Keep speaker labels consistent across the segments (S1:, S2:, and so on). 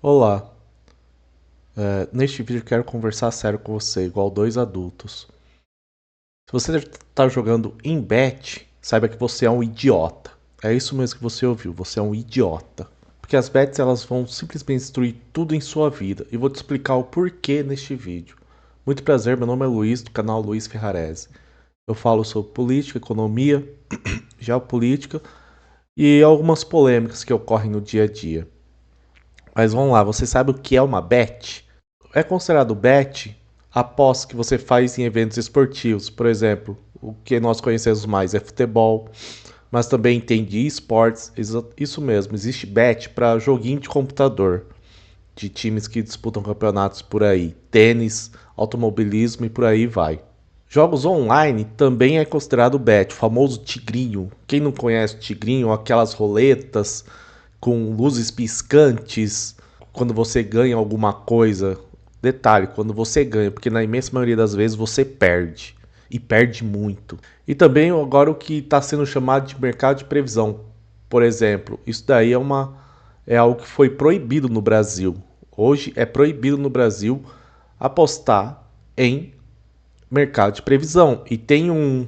S1: Olá, neste vídeo eu quero conversar sério com você, igual dois adultos. Se você está jogando em bet, saiba que você é um idiota. É isso mesmo que você ouviu, você é um idiota. Porque as bets elas vão simplesmente destruir tudo em sua vida. E vou te explicar o porquê neste vídeo. Muito prazer, meu nome é Luiz, do canal Luiz Ferrarese. Eu falo sobre política, economia, geopolítica e algumas polêmicas que ocorrem no dia a dia. Mas vamos lá, você sabe o que é uma bet? É considerado bet após que você faz em eventos esportivos. Por exemplo, o que nós conhecemos mais é futebol, mas também tem de esportes. Isso mesmo, existe bet para joguinho de computador, de times que disputam campeonatos por aí. Tênis, automobilismo e por aí vai. Jogos online também é considerado bet, o famoso tigrinho. Quem não conhece o tigrinho, aquelas roletas com luzes piscantes quando você ganha alguma coisa. Detalhe, quando você ganha, porque na imensa maioria das vezes você perde. E perde muito. E também agora o que está sendo chamado de mercado de previsão. Por exemplo, isso daí é algo que foi proibido no Brasil. Hoje é proibido no Brasil apostar em mercado de previsão. E tem um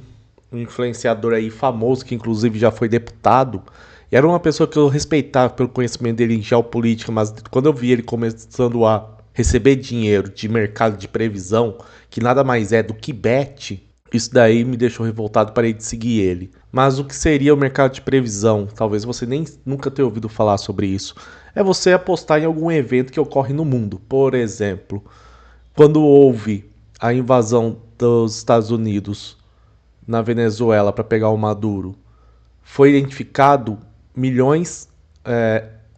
S1: influenciador aí famoso, que inclusive já foi deputado, e era uma pessoa que eu respeitava pelo conhecimento dele em geopolítica, mas quando eu vi ele começando a receber dinheiro de mercado de previsão, que nada mais é do que bet, isso daí me deixou revoltado, parei de seguir ele. Mas o que seria o mercado de previsão? Talvez você nem nunca tenha ouvido falar sobre isso. É você apostar em algum evento que ocorre no mundo. Por exemplo, quando houve a invasão dos Estados Unidos na Venezuela para pegar o Maduro, foi identificado milhões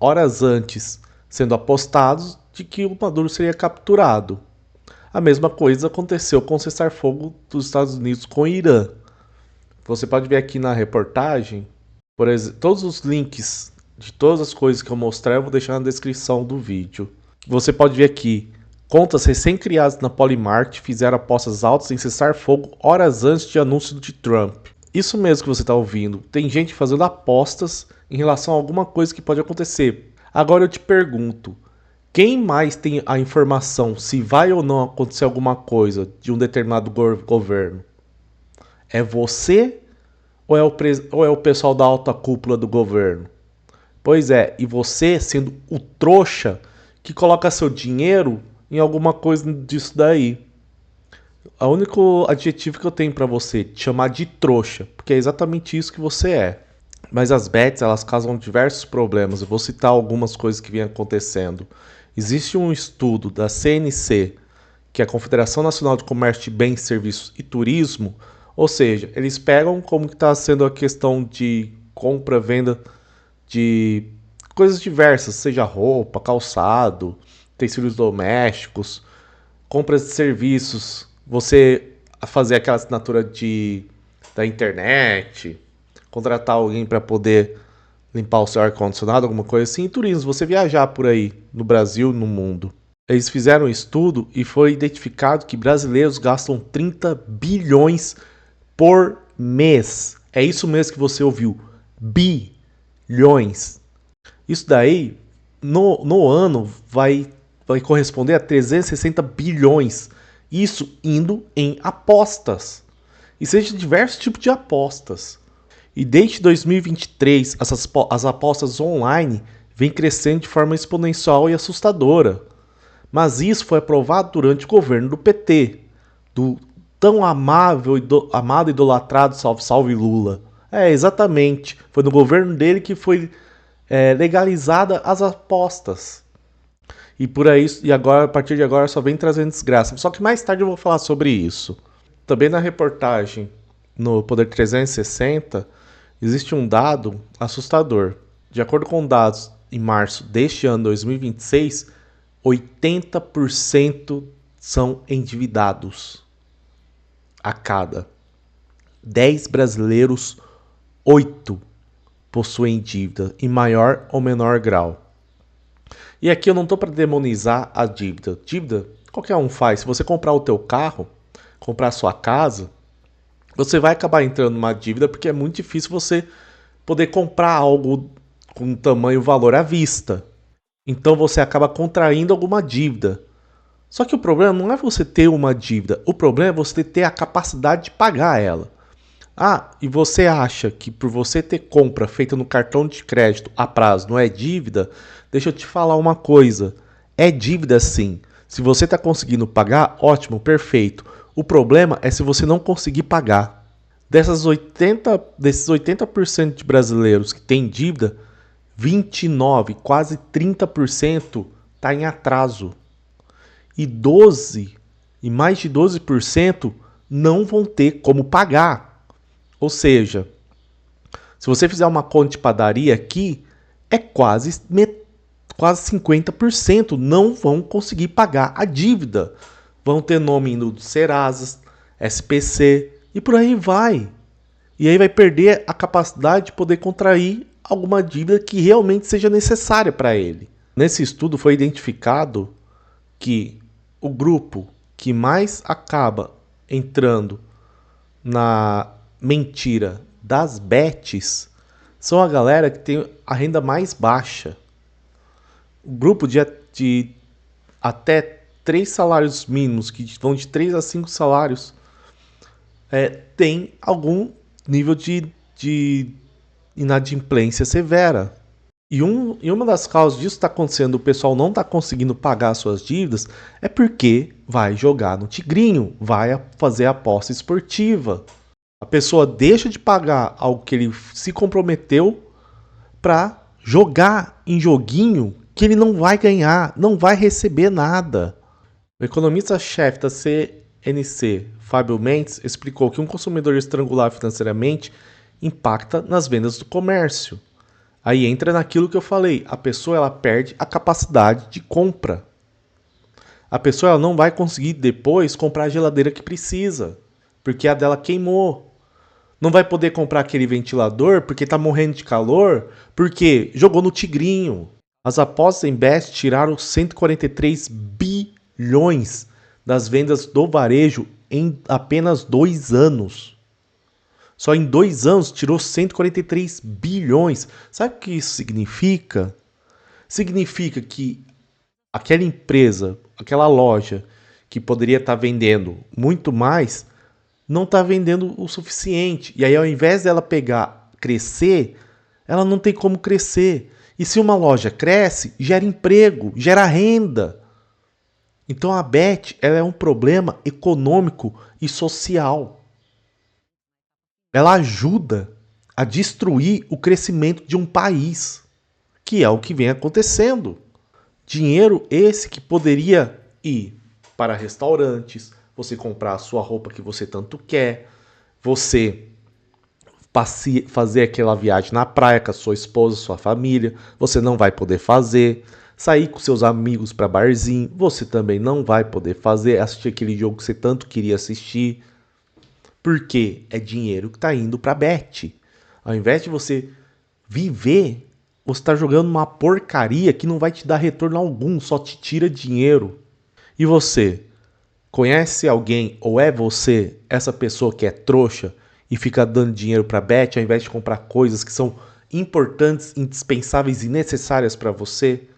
S1: horas antes sendo apostados de que o Maduro seria capturado. A mesma coisa aconteceu com o cessar-fogo dos Estados Unidos com o Irã. Você pode ver aqui na reportagem, por exemplo, todos os links de todas as coisas que eu mostrar eu vou deixar na descrição do vídeo. Você pode ver aqui, contas recém-criadas na Polymarket fizeram apostas altas em cessar-fogo horas antes de anúncio de Trump. Isso mesmo que você está ouvindo. Tem gente fazendo apostas em relação a alguma coisa que pode acontecer. Agora eu te pergunto, quem mais tem a informação se vai ou não acontecer alguma coisa de um determinado governo? É você ou é o pessoal da alta cúpula do governo? Pois é, e você sendo o trouxa que coloca seu dinheiro em alguma coisa disso daí. O único adjetivo que eu tenho pra você, te chamar de trouxa, porque é exatamente isso que você é. Mas as bets, elas causam diversos problemas. Eu vou citar algumas coisas que vêm acontecendo. Existe um estudo da CNC, que é a Confederação Nacional de Comércio de Bens, Serviços e Turismo, ou seja, eles pegam como está sendo a questão de compra, venda de coisas diversas, seja roupa, calçado, utensílios domésticos, compras de serviços, você fazer aquela assinatura da internet, contratar alguém para poder limpar o seu ar-condicionado, alguma coisa assim, e turismo, você viajar por aí, no Brasil, no mundo. Eles fizeram um estudo e foi identificado que brasileiros gastam 30 bilhões por mês. É isso mesmo que você ouviu. Bilhões. Isso daí, no ano, vai corresponder a 360 bilhões. Isso indo em apostas. E seja diversos tipos de apostas. E desde 2023, as apostas online vêm crescendo de forma exponencial e assustadora. Mas isso foi aprovado durante o governo do PT, do tão amável, amado e idolatrado Salve Salve Lula. É, exatamente. Foi no governo dele que foi legalizada as apostas. E por aí, e agora, a partir de agora, só vem trazendo desgraça. Só que mais tarde eu vou falar sobre isso. Também na reportagem no Poder 360, existe um dado assustador. De acordo com dados em março deste ano 2026, 80% são endividados. A cada 10 brasileiros, 8 possuem dívida, em maior ou menor grau. E aqui eu não estou para demonizar a dívida. Dívida, qualquer um faz. Se você comprar o teu carro, comprar a sua casa, você vai acabar entrando numa dívida porque é muito difícil você poder comprar algo com tamanho valor à vista. Então você acaba contraindo alguma dívida. Só que o problema não é você ter uma dívida, o problema é você ter a capacidade de pagar ela. Ah, e você acha que por você ter compra feita no cartão de crédito a prazo não é dívida? Deixa eu te falar uma coisa. É dívida sim. Se você está conseguindo pagar, ótimo, perfeito. O problema é se você não conseguir pagar. Desses 80% de brasileiros que têm dívida, 29, quase 30% está em atraso. E mais de 12% não vão ter como pagar. Ou seja, se você fizer uma conta de padaria aqui, é quase 50% não vão conseguir pagar a dívida. Vão ter nome no Serasa, SPC e por aí vai. E aí vai perder a capacidade de poder contrair alguma dívida que realmente seja necessária para ele. Nesse estudo foi identificado que o grupo que mais acaba entrando na mentira das bets são a galera que tem a renda mais baixa. O grupo de até 3 salários mínimos, que vão de 3 a 5 salários, tem algum nível de inadimplência severa. E uma das causas disso está acontecendo, o pessoal não está conseguindo pagar suas dívidas, é porque vai jogar no tigrinho, vai fazer aposta esportiva. A pessoa deixa de pagar algo que ele se comprometeu para jogar em joguinho que ele não vai ganhar, não vai receber nada. O economista-chefe da CNC, Fábio Mendes, explicou que um consumidor estrangulado financeiramente impacta nas vendas do comércio. Aí entra naquilo que eu falei, a pessoa ela perde a capacidade de compra. A pessoa ela não vai conseguir depois comprar a geladeira que precisa, porque a dela queimou. Não vai poder comprar aquele ventilador porque está morrendo de calor, porque jogou no tigrinho. As apostas em Bet tiraram 143 bilhões das vendas do varejo em apenas 2 anos. Só em 2 anos tirou 143 bilhões. Sabe o que isso significa? Significa que aquela empresa, aquela loja que poderia estar vendendo muito mais, não está vendendo o suficiente. E aí, ao invés dela crescer, ela não tem como crescer. E se uma loja cresce, gera emprego, gera renda. Então a Bet ela é um problema econômico e social. Ela ajuda a destruir o crescimento de um país, que é o que vem acontecendo. Dinheiro esse que poderia ir para restaurantes, você comprar a sua roupa que você tanto quer, você fazer aquela viagem na praia com a sua esposa, sua família, você não vai poder fazer. Sair com seus amigos para barzinho, você também não vai poder fazer. Assistir aquele jogo que você tanto queria assistir. Porque é dinheiro que está indo para bet. Ao invés de você viver, você está jogando uma porcaria que não vai te dar retorno algum, só te tira dinheiro. E você? Conhece alguém ou é você essa pessoa que é trouxa e fica dando dinheiro para bet ao invés de comprar coisas que são importantes, indispensáveis e necessárias para você?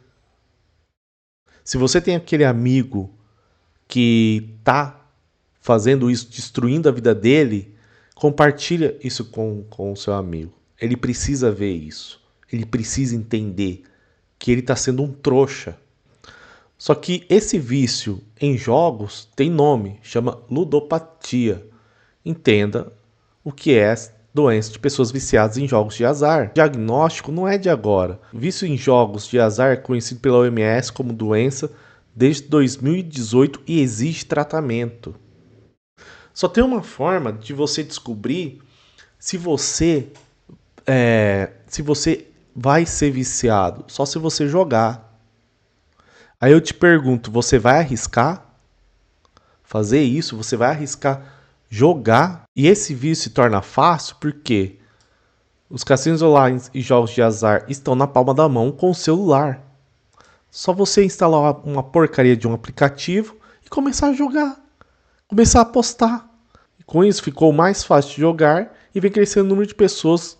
S1: Se você tem aquele amigo que tá fazendo isso, destruindo a vida dele, compartilha isso com o seu amigo. Ele precisa ver isso. Ele precisa entender que ele está sendo um trouxa. Só que esse vício em jogos tem nome, chama ludopatia. Entenda o que é doença de pessoas viciadas em jogos de azar. O diagnóstico não é de agora. Vício em jogos de azar é conhecido pela OMS como doença desde 2018 e exige tratamento. Só tem uma forma de você descobrir se você vai ser viciado, só se você jogar. Aí eu te pergunto, você vai arriscar fazer isso? Você vai arriscar jogar? E esse vício se torna fácil porque os cassinos online e jogos de azar estão na palma da mão com o celular. Só você instalar uma porcaria de um aplicativo e começar a jogar. Começar a apostar. E com isso ficou mais fácil de jogar e vem crescendo o número de pessoas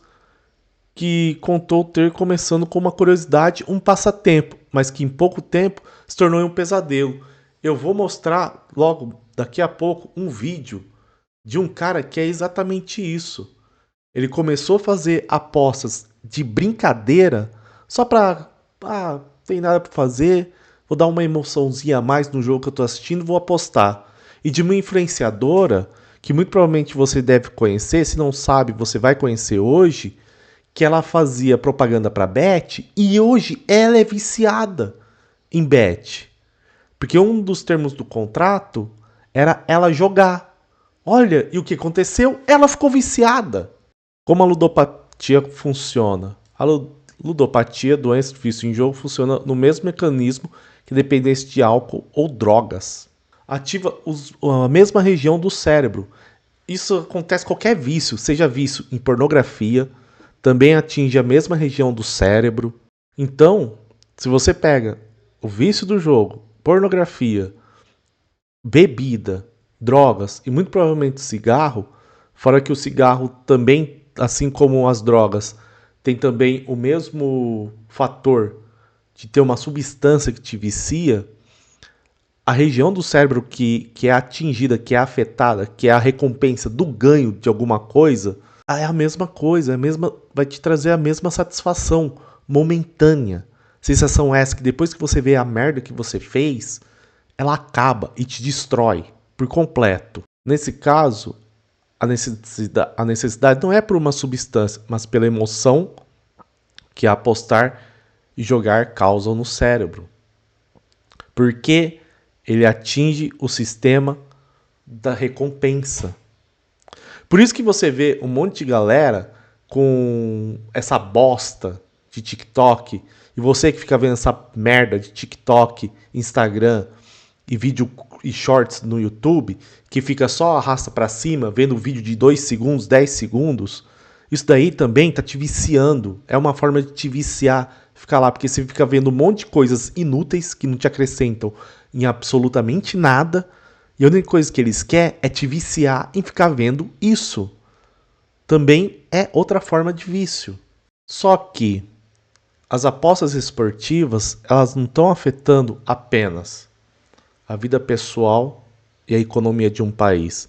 S1: que contou ter começando com uma curiosidade, um passatempo. mas que em pouco tempo se tornou um pesadelo. Eu vou mostrar logo daqui a pouco um vídeo de um cara que é exatamente isso. Ele começou a fazer apostas de brincadeira só pra, tem nada pra fazer, vou dar uma emoçãozinha a mais no jogo que eu tô assistindo, vou apostar. E de uma influenciadora, que muito provavelmente você deve conhecer, se não sabe, você vai conhecer hoje, que ela fazia propaganda pra Bet e hoje ela é viciada em Bet. Porque um dos termos do contrato era ela jogar. Olha, e o que aconteceu? Ela ficou viciada. Como a ludopatia funciona? A ludopatia, doença de vício em jogo, funciona no mesmo mecanismo que dependência de álcool ou drogas. Ativa a mesma região do cérebro. Isso acontece em qualquer vício, seja vício em pornografia, também atinge a mesma região do cérebro. Então, se você pega o vício do jogo, pornografia, bebida, drogas e muito provavelmente cigarro, fora que o cigarro também, assim como as drogas, tem também o mesmo fator de ter uma substância que te vicia, a região do cérebro que é atingida, que é afetada, que é a recompensa do ganho de alguma coisa, é a mesma coisa, vai te trazer a mesma satisfação momentânea. Sensação essa que depois que você vê a merda que você fez, ela acaba e te destrói por completo. Nesse caso, a necessidade não é por uma substância, mas pela emoção que apostar e jogar causam no cérebro. Porque ele atinge o sistema da recompensa. Por isso que você vê um monte de galera com essa bosta de TikTok, e você que fica vendo essa merda de TikTok, Instagram e vídeo e shorts no YouTube, que fica só arrasta pra cima, vendo vídeo de 2 segundos, 10 segundos, isso daí também tá te viciando. É uma forma de te viciar, ficar lá, porque você fica vendo um monte de coisas inúteis que não te acrescentam em absolutamente nada, e a única coisa que eles querem é te viciar em ficar vendo isso. Também é outra forma de vício. Só que as apostas esportivas, elas não estão afetando apenas a vida pessoal e a economia de um país.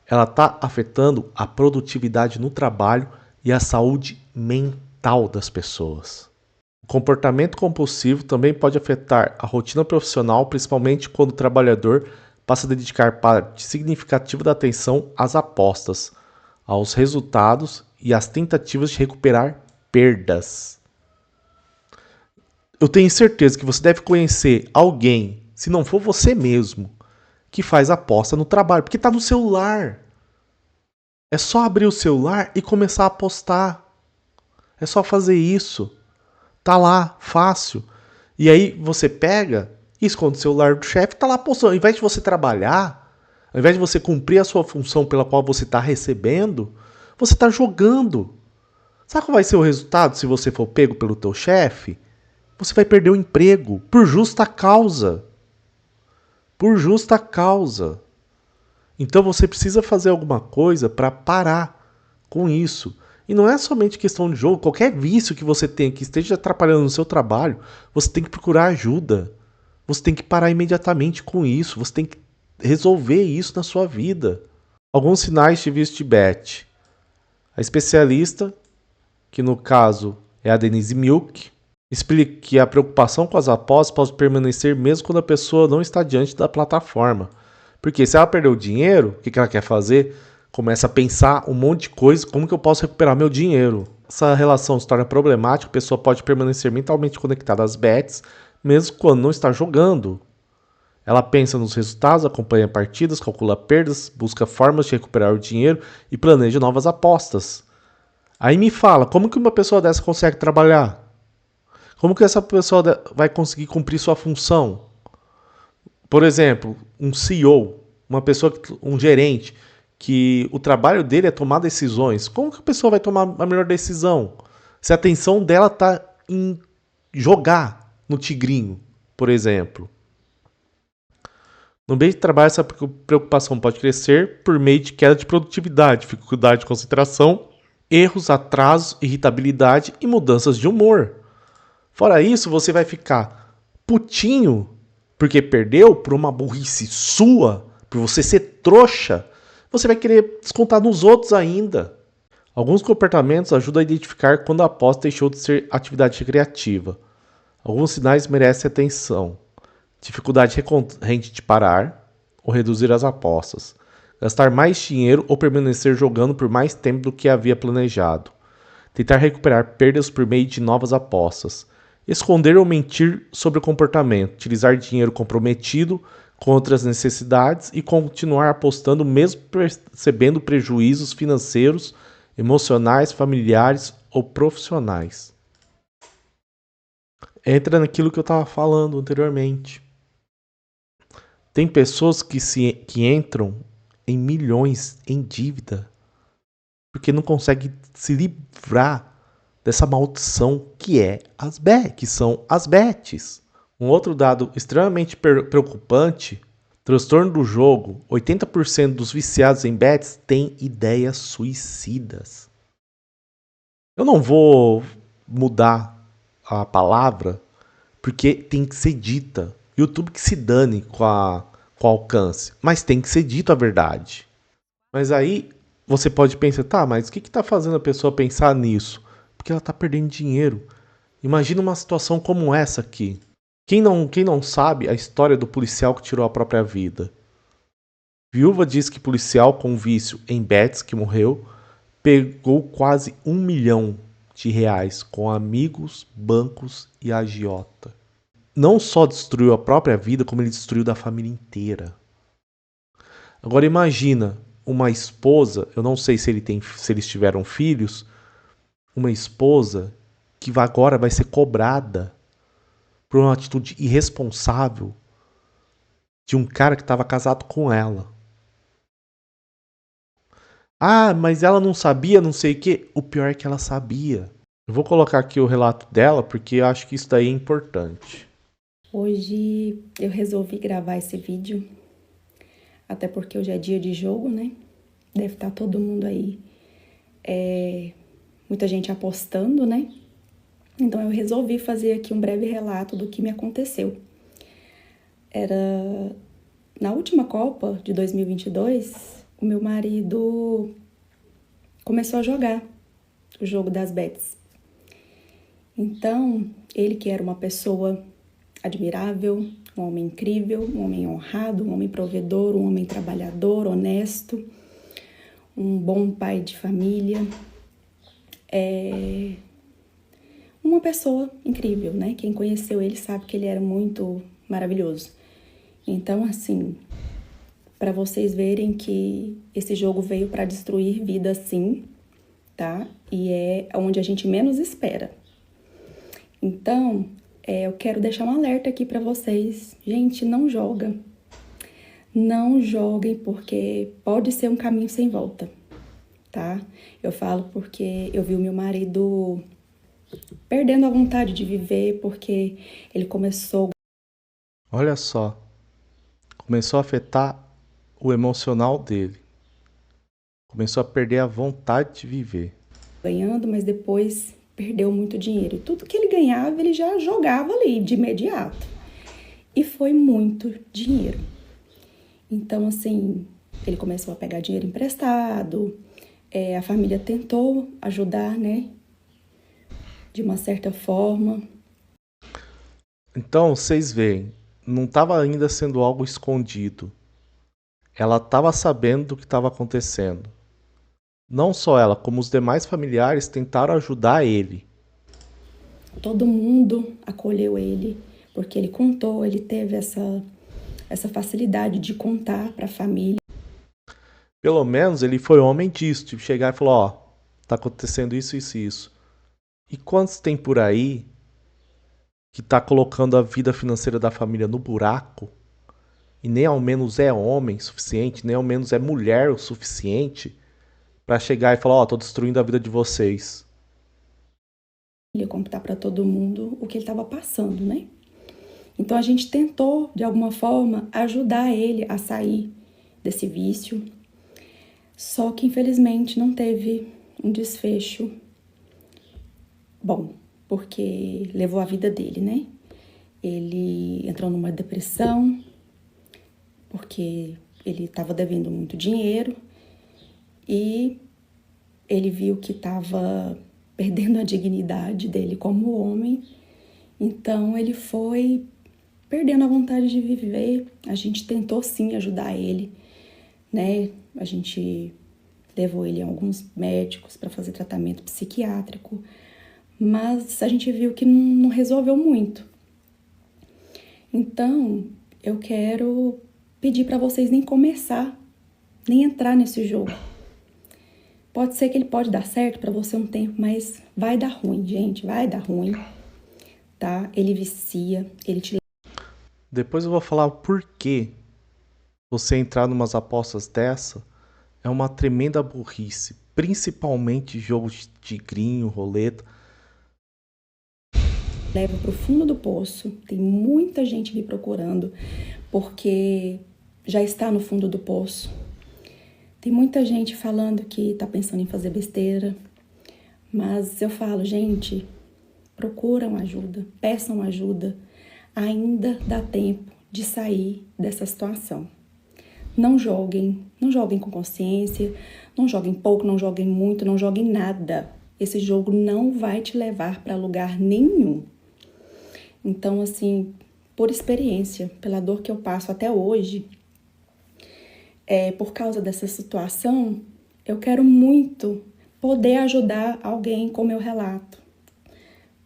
S1: Ela está afetando a produtividade no trabalho e a saúde mental das pessoas. O comportamento compulsivo também pode afetar a rotina profissional, principalmente quando o trabalhador passa a dedicar parte significativa da atenção às apostas, aos resultados e às tentativas de recuperar perdas. Eu tenho certeza que você deve conhecer alguém, se não for você mesmo, que faz aposta no trabalho, porque está no celular. É só abrir o celular e começar a apostar. É só fazer isso. Tá lá, fácil. E aí você pega e esconde o celular do chefe, tá lá apostando. Ao invés de você trabalhar, ao invés de você cumprir a sua função pela qual você está recebendo, você está jogando. Sabe qual vai ser o resultado se você for pego pelo teu chefe? Você vai perder o emprego por justa causa. Por justa causa. Então você precisa fazer alguma coisa para parar com isso. E não é somente questão de jogo. Qualquer vício que você tenha que esteja atrapalhando no seu trabalho, você tem que procurar ajuda. Você tem que parar imediatamente com isso. Você tem que resolver isso na sua vida. Alguns sinais de vício de bet. A especialista, que no caso é a Denise Milk, explica que a preocupação com as apostas pode permanecer mesmo quando a pessoa não está diante da plataforma. Porque se ela perdeu o dinheiro, o que ela quer fazer? Começa a pensar um monte de coisa, como que eu posso recuperar meu dinheiro? Essa relação se torna problemática, a pessoa pode permanecer mentalmente conectada às bets, mesmo quando não está jogando. Ela pensa nos resultados, acompanha partidas, calcula perdas, busca formas de recuperar o dinheiro e planeja novas apostas. Aí me fala, como que uma pessoa dessa consegue trabalhar? Como que essa pessoa vai conseguir cumprir sua função? Por exemplo, um CEO, um gerente, que o trabalho dele é tomar decisões. Como que a pessoa vai tomar a melhor decisão? Se a atenção dela está em jogar no tigrinho, por exemplo. No meio de trabalho, essa preocupação pode crescer por meio de queda de produtividade, dificuldade de concentração, erros, atrasos, irritabilidade e mudanças de humor. Fora isso, você vai ficar putinho porque perdeu por uma burrice sua, por você ser trouxa, você vai querer descontar nos outros ainda. Alguns comportamentos ajudam a identificar quando a aposta deixou de ser atividade recreativa. Alguns sinais merecem atenção. Dificuldade recorrente de parar ou reduzir as apostas. Gastar mais dinheiro ou permanecer jogando por mais tempo do que havia planejado. Tentar recuperar perdas por meio de novas apostas. Esconder ou mentir sobre o comportamento. Utilizar dinheiro comprometido com outras necessidades e continuar apostando mesmo percebendo prejuízos financeiros, emocionais, familiares ou profissionais. Entra naquilo que eu estava falando anteriormente. Tem pessoas que entram em milhões em dívida porque não conseguem se livrar dessa maldição que são as bets. Um outro dado extremamente preocupante, transtorno do jogo, 80% dos viciados em bets têm ideias suicidas. Eu não vou mudar a palavra porque tem que ser dita. YouTube que se dane com o alcance, mas tem que ser dito a verdade. Mas aí você pode pensar, tá, mas o que está fazendo a pessoa pensar nisso? Porque ela está perdendo dinheiro. Imagina uma situação como essa aqui. Quem não sabe a história do policial que tirou a própria vida? Viúva diz que policial com vício em bets que morreu pegou quase R$ 1 milhão com amigos, bancos e agiota. Não só destruiu a própria vida, como ele destruiu da família inteira. Agora imagina uma esposa, eu não sei se eles tiveram filhos, uma esposa que agora vai ser cobrada por uma atitude irresponsável de um cara que estava casado com ela. Ah, mas ela não sabia, não sei o quê. O pior é que ela sabia. Eu vou colocar aqui o relato dela porque eu acho que isso daí é importante.
S2: Hoje eu resolvi gravar esse vídeo, até porque hoje é dia de jogo, né? Deve estar todo mundo aí, muita gente apostando, né? Então eu resolvi fazer aqui um breve relato do que me aconteceu. Era na última Copa de 2022, o meu marido começou a jogar o jogo das bets. Então, ele que era uma pessoa admirável, um homem incrível, um homem honrado, um homem provedor, um homem trabalhador, honesto, um bom pai de família, uma pessoa incrível, né? Quem conheceu ele sabe que ele era muito maravilhoso. Então, assim, para vocês verem que esse jogo veio para destruir vidas, sim, tá? E é onde a gente menos espera. Então, eu quero deixar um alerta aqui para vocês. Gente, não joga. Não joguem porque pode ser um caminho sem volta, tá? Eu falo porque eu vi o meu marido perdendo a vontade de viver porque ele começou...
S1: Olha só, começou a afetar o emocional dele. Começou a perder a vontade de viver.
S2: ganhando, mas depois perdeu muito dinheiro. E tudo que ele ganhava, ele já jogava ali de imediato. E foi muito dinheiro. Então, assim, ele começou a pegar dinheiro emprestado, a família tentou ajudar, né? De uma certa forma.
S1: Então, vocês veem, não estava ainda sendo algo escondido. Ela estava sabendo do que estava acontecendo. Não só ela, como os demais familiares tentaram ajudar ele.
S2: Todo mundo acolheu ele, porque ele contou, ele teve essa facilidade de contar para a família.
S1: Pelo menos ele foi homem disso, de chegar e falar, ó, tá acontecendo isso, isso e isso. E quantos tem por aí que tá colocando a vida financeira da família no buraco e nem ao menos é homem suficiente, nem ao menos é mulher o suficiente pra chegar e falar, ó, tô destruindo a vida de vocês.
S2: Ele ia contar para todo mundo o que ele estava passando, né? Então a gente tentou, de alguma forma, ajudar ele a sair desse vício. Só que infelizmente não teve um desfecho bom, porque levou a vida dele, né? Ele entrou numa depressão, porque ele estava devendo muito dinheiro e ele viu que estava perdendo a dignidade dele como homem, então ele foi perdendo a vontade de viver. A gente tentou sim ajudar ele, né? A gente levou ele a alguns médicos para fazer tratamento psiquiátrico, mas a gente viu que não resolveu muito. Então, eu quero pedir para vocês nem começar, nem entrar nesse jogo. Pode ser que ele pode dar certo para você um tempo, mas vai dar ruim, gente, vai dar ruim, tá? Ele vicia, ele te...
S1: Depois eu vou falar o porquê você entrar numas apostas dessa é uma tremenda burrice. Principalmente jogo de tigrinho, roleta.
S2: leva pro fundo do poço. Tem muita gente me procurando porque já está no fundo do poço. Tem muita gente falando que tá pensando em fazer besteira, mas eu falo, gente, procuram ajuda, peçam ajuda. Ainda dá tempo de sair dessa situação. Não joguem com consciência, não joguem pouco, não joguem muito, não joguem nada. Esse jogo não vai te levar para lugar nenhum. Então, assim, por experiência, pela dor que eu passo até hoje, por causa dessa situação, eu quero muito poder ajudar alguém com meu relato,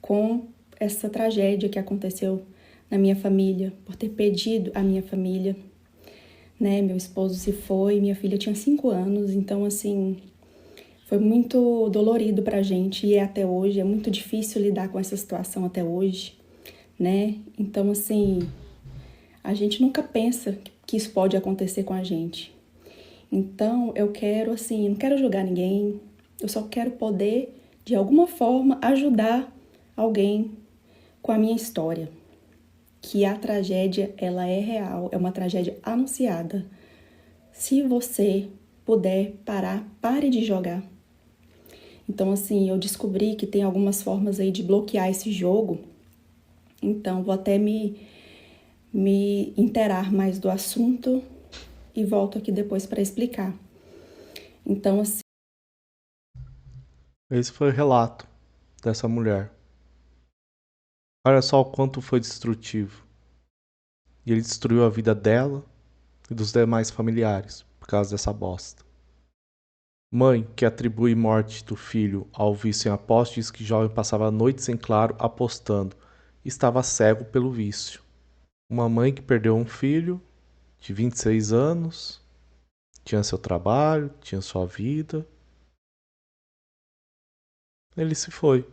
S2: com essa tragédia que aconteceu na minha família, por ter perdido a minha família, né? Meu esposo se foi, minha filha tinha 5 anos, então, assim, foi muito dolorido pra gente e é até hoje, é muito difícil lidar com essa situação até hoje, né? Então, assim, a gente nunca pensa que isso pode acontecer com a gente. Então, eu quero, assim, não quero julgar ninguém, eu só quero poder, de alguma forma, ajudar alguém com a minha história. Que a tragédia, ela é real, é uma tragédia anunciada. Se você puder parar, pare de jogar. Então, assim, eu descobri que tem algumas formas aí de bloquear esse jogo. Então, vou até me inteirar mais do assunto e volto aqui depois para explicar. Então, assim...
S1: Esse foi o relato dessa mulher. Olha só o quanto foi destrutivo. E ele destruiu a vida dela e dos demais familiares por causa dessa bosta. Mãe que atribui morte do filho ao vício em aposta diz que jovem passava noites em claro apostando e estava cego pelo vício. Uma mãe que perdeu um filho de 26 anos, tinha seu trabalho, tinha sua vida. Ele se foi,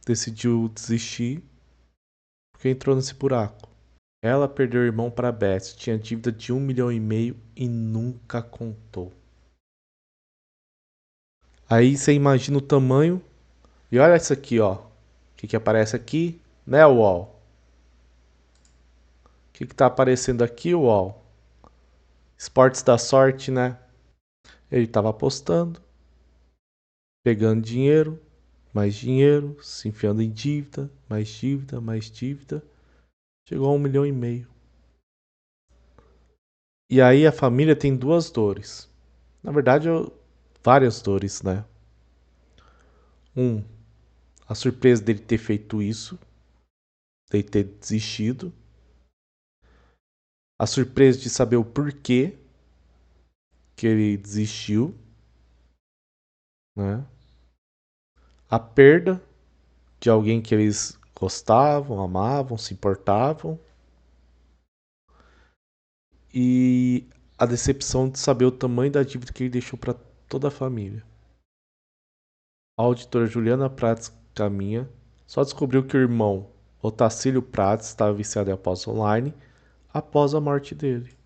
S1: decidiu desistir porque entrou nesse buraco. Ela perdeu o irmão para Beth, tinha dívida de 1,5 milhão e nunca contou. Aí você imagina o tamanho. E olha isso aqui, ó. O que aparece aqui? Né, UOL? O que tá aparecendo aqui, UOL? Esportes da sorte, né? Ele tava apostando, pegando dinheiro, se enfiando em dívida, mais dívida, mais dívida. Chegou a 1,5 milhão. E aí a família tem duas dores. Na verdade, várias dores, né? A surpresa dele ter feito isso, dele ter desistido. A surpresa de saber o porquê que ele desistiu, né? A perda de alguém que eles gostavam, amavam, se importavam. E a decepção de saber o tamanho da dívida que ele deixou para toda a família. A auditora Juliana Prats Caminha só descobriu que o irmão Otacílio Prats estava viciado em apostas online após a morte dele.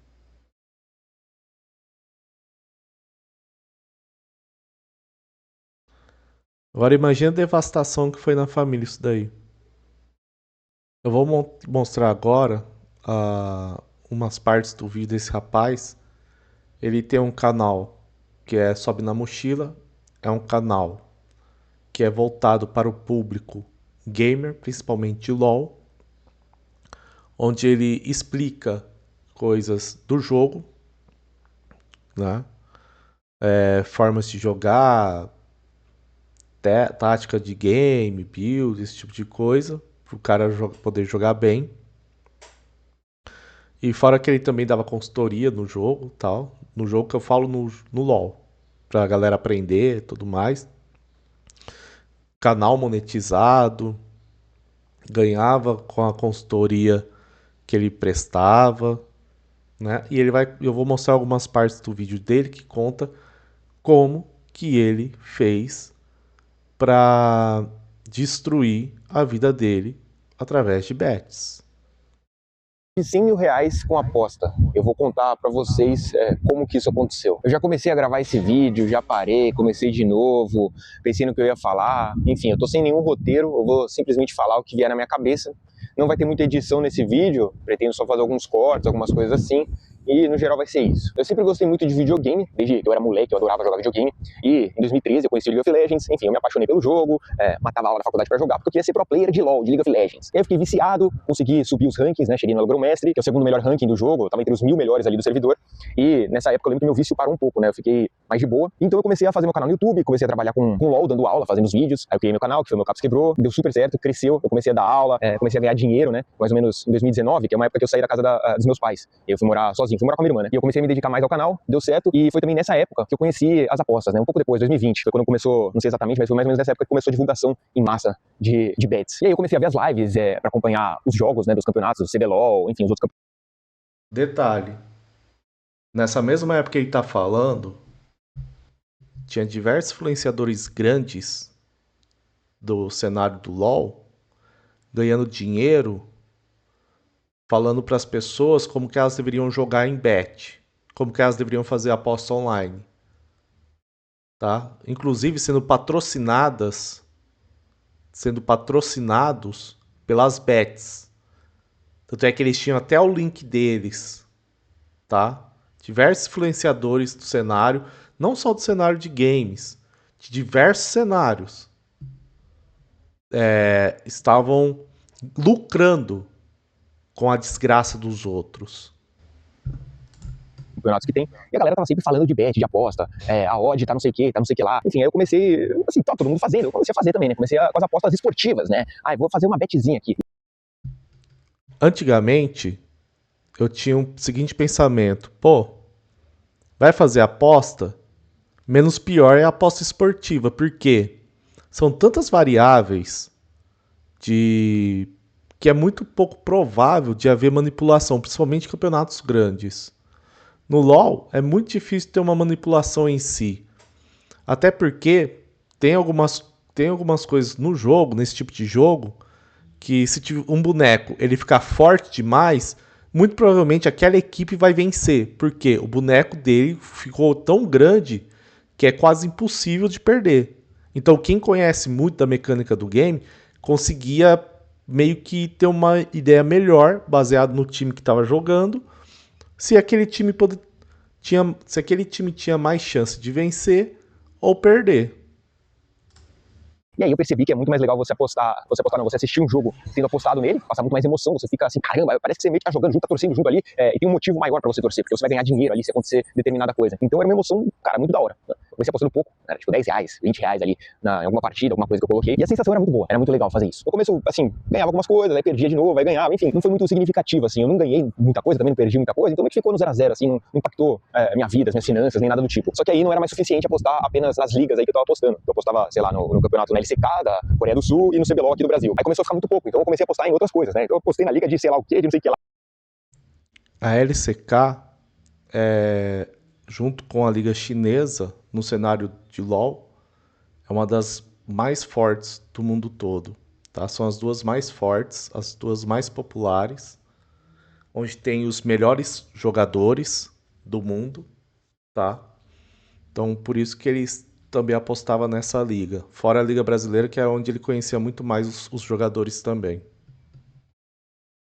S1: Agora imagine a devastação que foi na família isso daí. Eu vou mostrar agora umas partes do vídeo desse rapaz. Ele tem um canal que é Sobe na Mochila. É um canal que é voltado para o público gamer, principalmente LoL. onde ele explica coisas do jogo, né? Formas de jogar, tática de game, build, esse tipo de coisa, para o cara poder jogar bem. E fora que ele também dava consultoria no jogo, tal. No jogo que eu falo no LoL, pra galera aprender e tudo mais. Canal monetizado, ganhava com a consultoria que ele prestava, né? E eu vou mostrar algumas partes do vídeo dele que conta como que ele fez para destruir a vida dele através de bets.
S3: De 100 mil reais com aposta. Eu vou contar pra vocês como que isso aconteceu. Eu já comecei a gravar esse vídeo, já parei, comecei de novo, pensei no que eu ia falar. Enfim, eu tô sem nenhum roteiro, eu vou simplesmente falar o que vier na minha cabeça. Não vai ter muita edição nesse vídeo, pretendo só fazer alguns cortes, algumas coisas assim. E no geral vai ser isso. Eu sempre gostei muito de videogame, desde que eu era moleque, eu adorava jogar videogame. E em 2013 eu conheci League of Legends, enfim, eu me apaixonei pelo jogo, matava a aula da faculdade pra jogar, porque eu queria ser pro player de LoL, de League of Legends. E aí eu fiquei viciado, consegui subir os rankings, né, cheguei no Elo-Grão-Mestre, que é o segundo melhor ranking do jogo, eu tava entre os 1000 melhores ali do servidor. E nessa época eu lembro que meu vício parou um pouco, né, eu fiquei mais de boa. Então eu comecei a fazer meu canal no YouTube, comecei a trabalhar com LoL, dando aula, fazendo os vídeos. Aí eu criei meu canal, que foi o meu Caps Quebrou, deu super certo, cresceu, eu comecei a dar aula, comecei a ganhar dinheiro, né, mais ou menos em 2019, que é uma época que eu saí da casa dos meus pais. Eu fui morar sozinho, fui morar com a minha irmã, né, e eu comecei a me dedicar mais ao canal, deu certo, e foi também nessa época que eu conheci as apostas, né, um pouco depois, 2020, foi quando começou, não sei exatamente, mas foi mais ou menos nessa época que começou a divulgação em massa de bets. E aí eu comecei a ver as lives pra acompanhar os jogos, né, dos campeonatos, do CBLOL, enfim, os outros campeonatos.
S1: Detalhe, nessa mesma época que ele tá falando, tinha diversos influenciadores grandes do cenário do LoL ganhando dinheiro falando para as pessoas como que elas deveriam jogar em bet, como que elas deveriam fazer aposta online, tá? Inclusive sendo patrocinados pelas bets. Tanto é que eles tinham até o link deles, tá? Diversos influenciadores do cenário, não só do cenário de games, de diversos cenários, estavam lucrando com a desgraça dos outros.
S3: Campeonatos que tem, e a galera tava sempre falando de bet, de aposta, a odd tá não sei o que, tá não sei o que lá. Enfim, aí eu comecei, assim, tá todo mundo fazendo, eu comecei a fazer também, né? Comecei com as apostas esportivas, né? Ah, eu vou fazer uma betzinha aqui.
S1: Antigamente, eu tinha o seguinte pensamento: pô, vai fazer aposta? Menos pior é a aposta esportiva, porque são tantas variáveis de que é muito pouco provável de haver manipulação, principalmente em campeonatos grandes. No LoL é muito difícil ter uma manipulação em si, até porque tem algumas coisas no jogo, nesse tipo de jogo, que se um boneco ele ficar forte demais, muito provavelmente aquela equipe vai vencer, porque o boneco dele ficou tão grande que é quase impossível de perder. Então quem conhece muito da mecânica do game conseguia meio que ter uma ideia melhor baseado no time que estava jogando, se aquele time tinha mais chance de vencer ou perder.
S3: E aí eu percebi que é muito mais legal você assistir um jogo tendo apostado nele, passar muito mais emoção, você fica assim, caramba, parece que você meio que tá jogando junto, tá torcendo junto ali, e tem um motivo maior pra você torcer, porque você vai ganhar dinheiro ali se acontecer determinada coisa. Então era uma emoção, cara, muito da hora. Eu comecei apostando pouco, era tipo 10 reais, 20 reais ali em alguma partida, alguma coisa que eu coloquei, e a sensação era muito boa, era muito legal fazer isso. No começo, assim, ganhava algumas coisas, aí perdia de novo, aí ganhava, enfim, não foi muito significativo, assim, eu não ganhei muita coisa, também não perdi muita coisa, então meio que ficou no 0 a 0, assim, não impactou minha vida, as minhas finanças, nem nada do tipo. Só que aí não era mais suficiente apostar apenas nas ligas aí que eu tava apostando. Eu apostava, sei lá, no campeonato na LCK da Coreia do Sul e no CBLOL aqui do Brasil. Aí começou a ficar muito pouco, então eu comecei a apostar em outras coisas, né? Então eu apostei na liga de sei lá o que, de não sei o que lá.
S1: A LCK, junto com a liga chinesa no cenário de LoL, é uma das mais fortes do mundo todo, tá? São as duas mais fortes, as duas mais populares, onde tem os melhores jogadores do mundo, tá? Então por isso que eles também apostavam nessa liga, fora a liga brasileira, que é onde ele conhecia muito mais os jogadores também.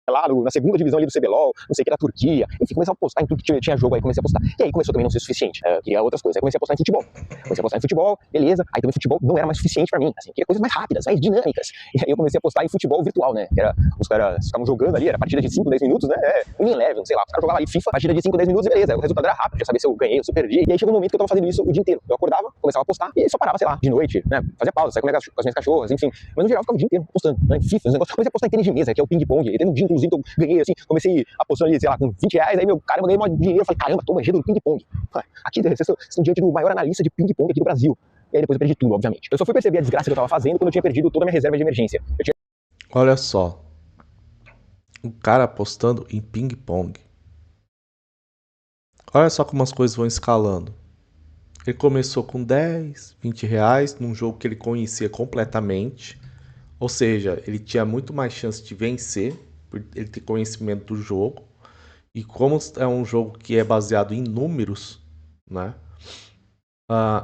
S3: lá na segunda divisão ali do CBLOL, não sei o que, da Turquia. Enfim, comecei a postar em tudo que tinha jogo aí, comecei a postar. E aí começou também a não ser suficiente. Eu queria outras coisas. Aí comecei a postar em futebol. Beleza. Aí também futebol não era mais suficiente pra mim. Assim, queria coisas mais rápidas, mais dinâmicas. E aí eu comecei a postar em futebol virtual, né? Que era, os caras ficavam jogando ali, era partida de 5, 10 minutos, né? Win Eleven, sei lá. Os caras jogavam ali FIFA, partida de 5, 10 minutos e beleza. O resultado era rápido, já sabia se eu ganhei ou se eu perdi. E aí chegou um momento que eu tava fazendo isso o dia inteiro. Eu acordava, começava a postar e aí só parava, sei lá, de noite, né? Fazia pausa, saia comer com as minhas cachorras, enfim. Mas no geral eu ficava o dia inteiro postando, né? FIFA, os negócios. Comecei a postar em tênis de mesa, que é o ping-pong. E teve um dia, inclusive, que eu ganhei assim, comecei a postar ali, sei lá, com 20 reais, aí meu caramba, ganhei mais dinheiro. Eu falei, caramba, tô manjando do ping-pong. Aqui, vocês estão diante do maior analista de ping-pong aqui do Brasil. E aí depois eu perdi tudo, obviamente. Eu só fui perceber a desgraça que eu tava fazendo quando eu tinha perdido toda a minha reserva de emergência.
S1: Olha só. O cara apostando em ping-pong. Olha só como as coisas vão escalando. Ele começou com 10, 20 reais num jogo que ele conhecia completamente. Ou seja, ele tinha muito mais chance de vencer, por ele ter conhecimento do jogo. E como é um jogo que é baseado em números, né?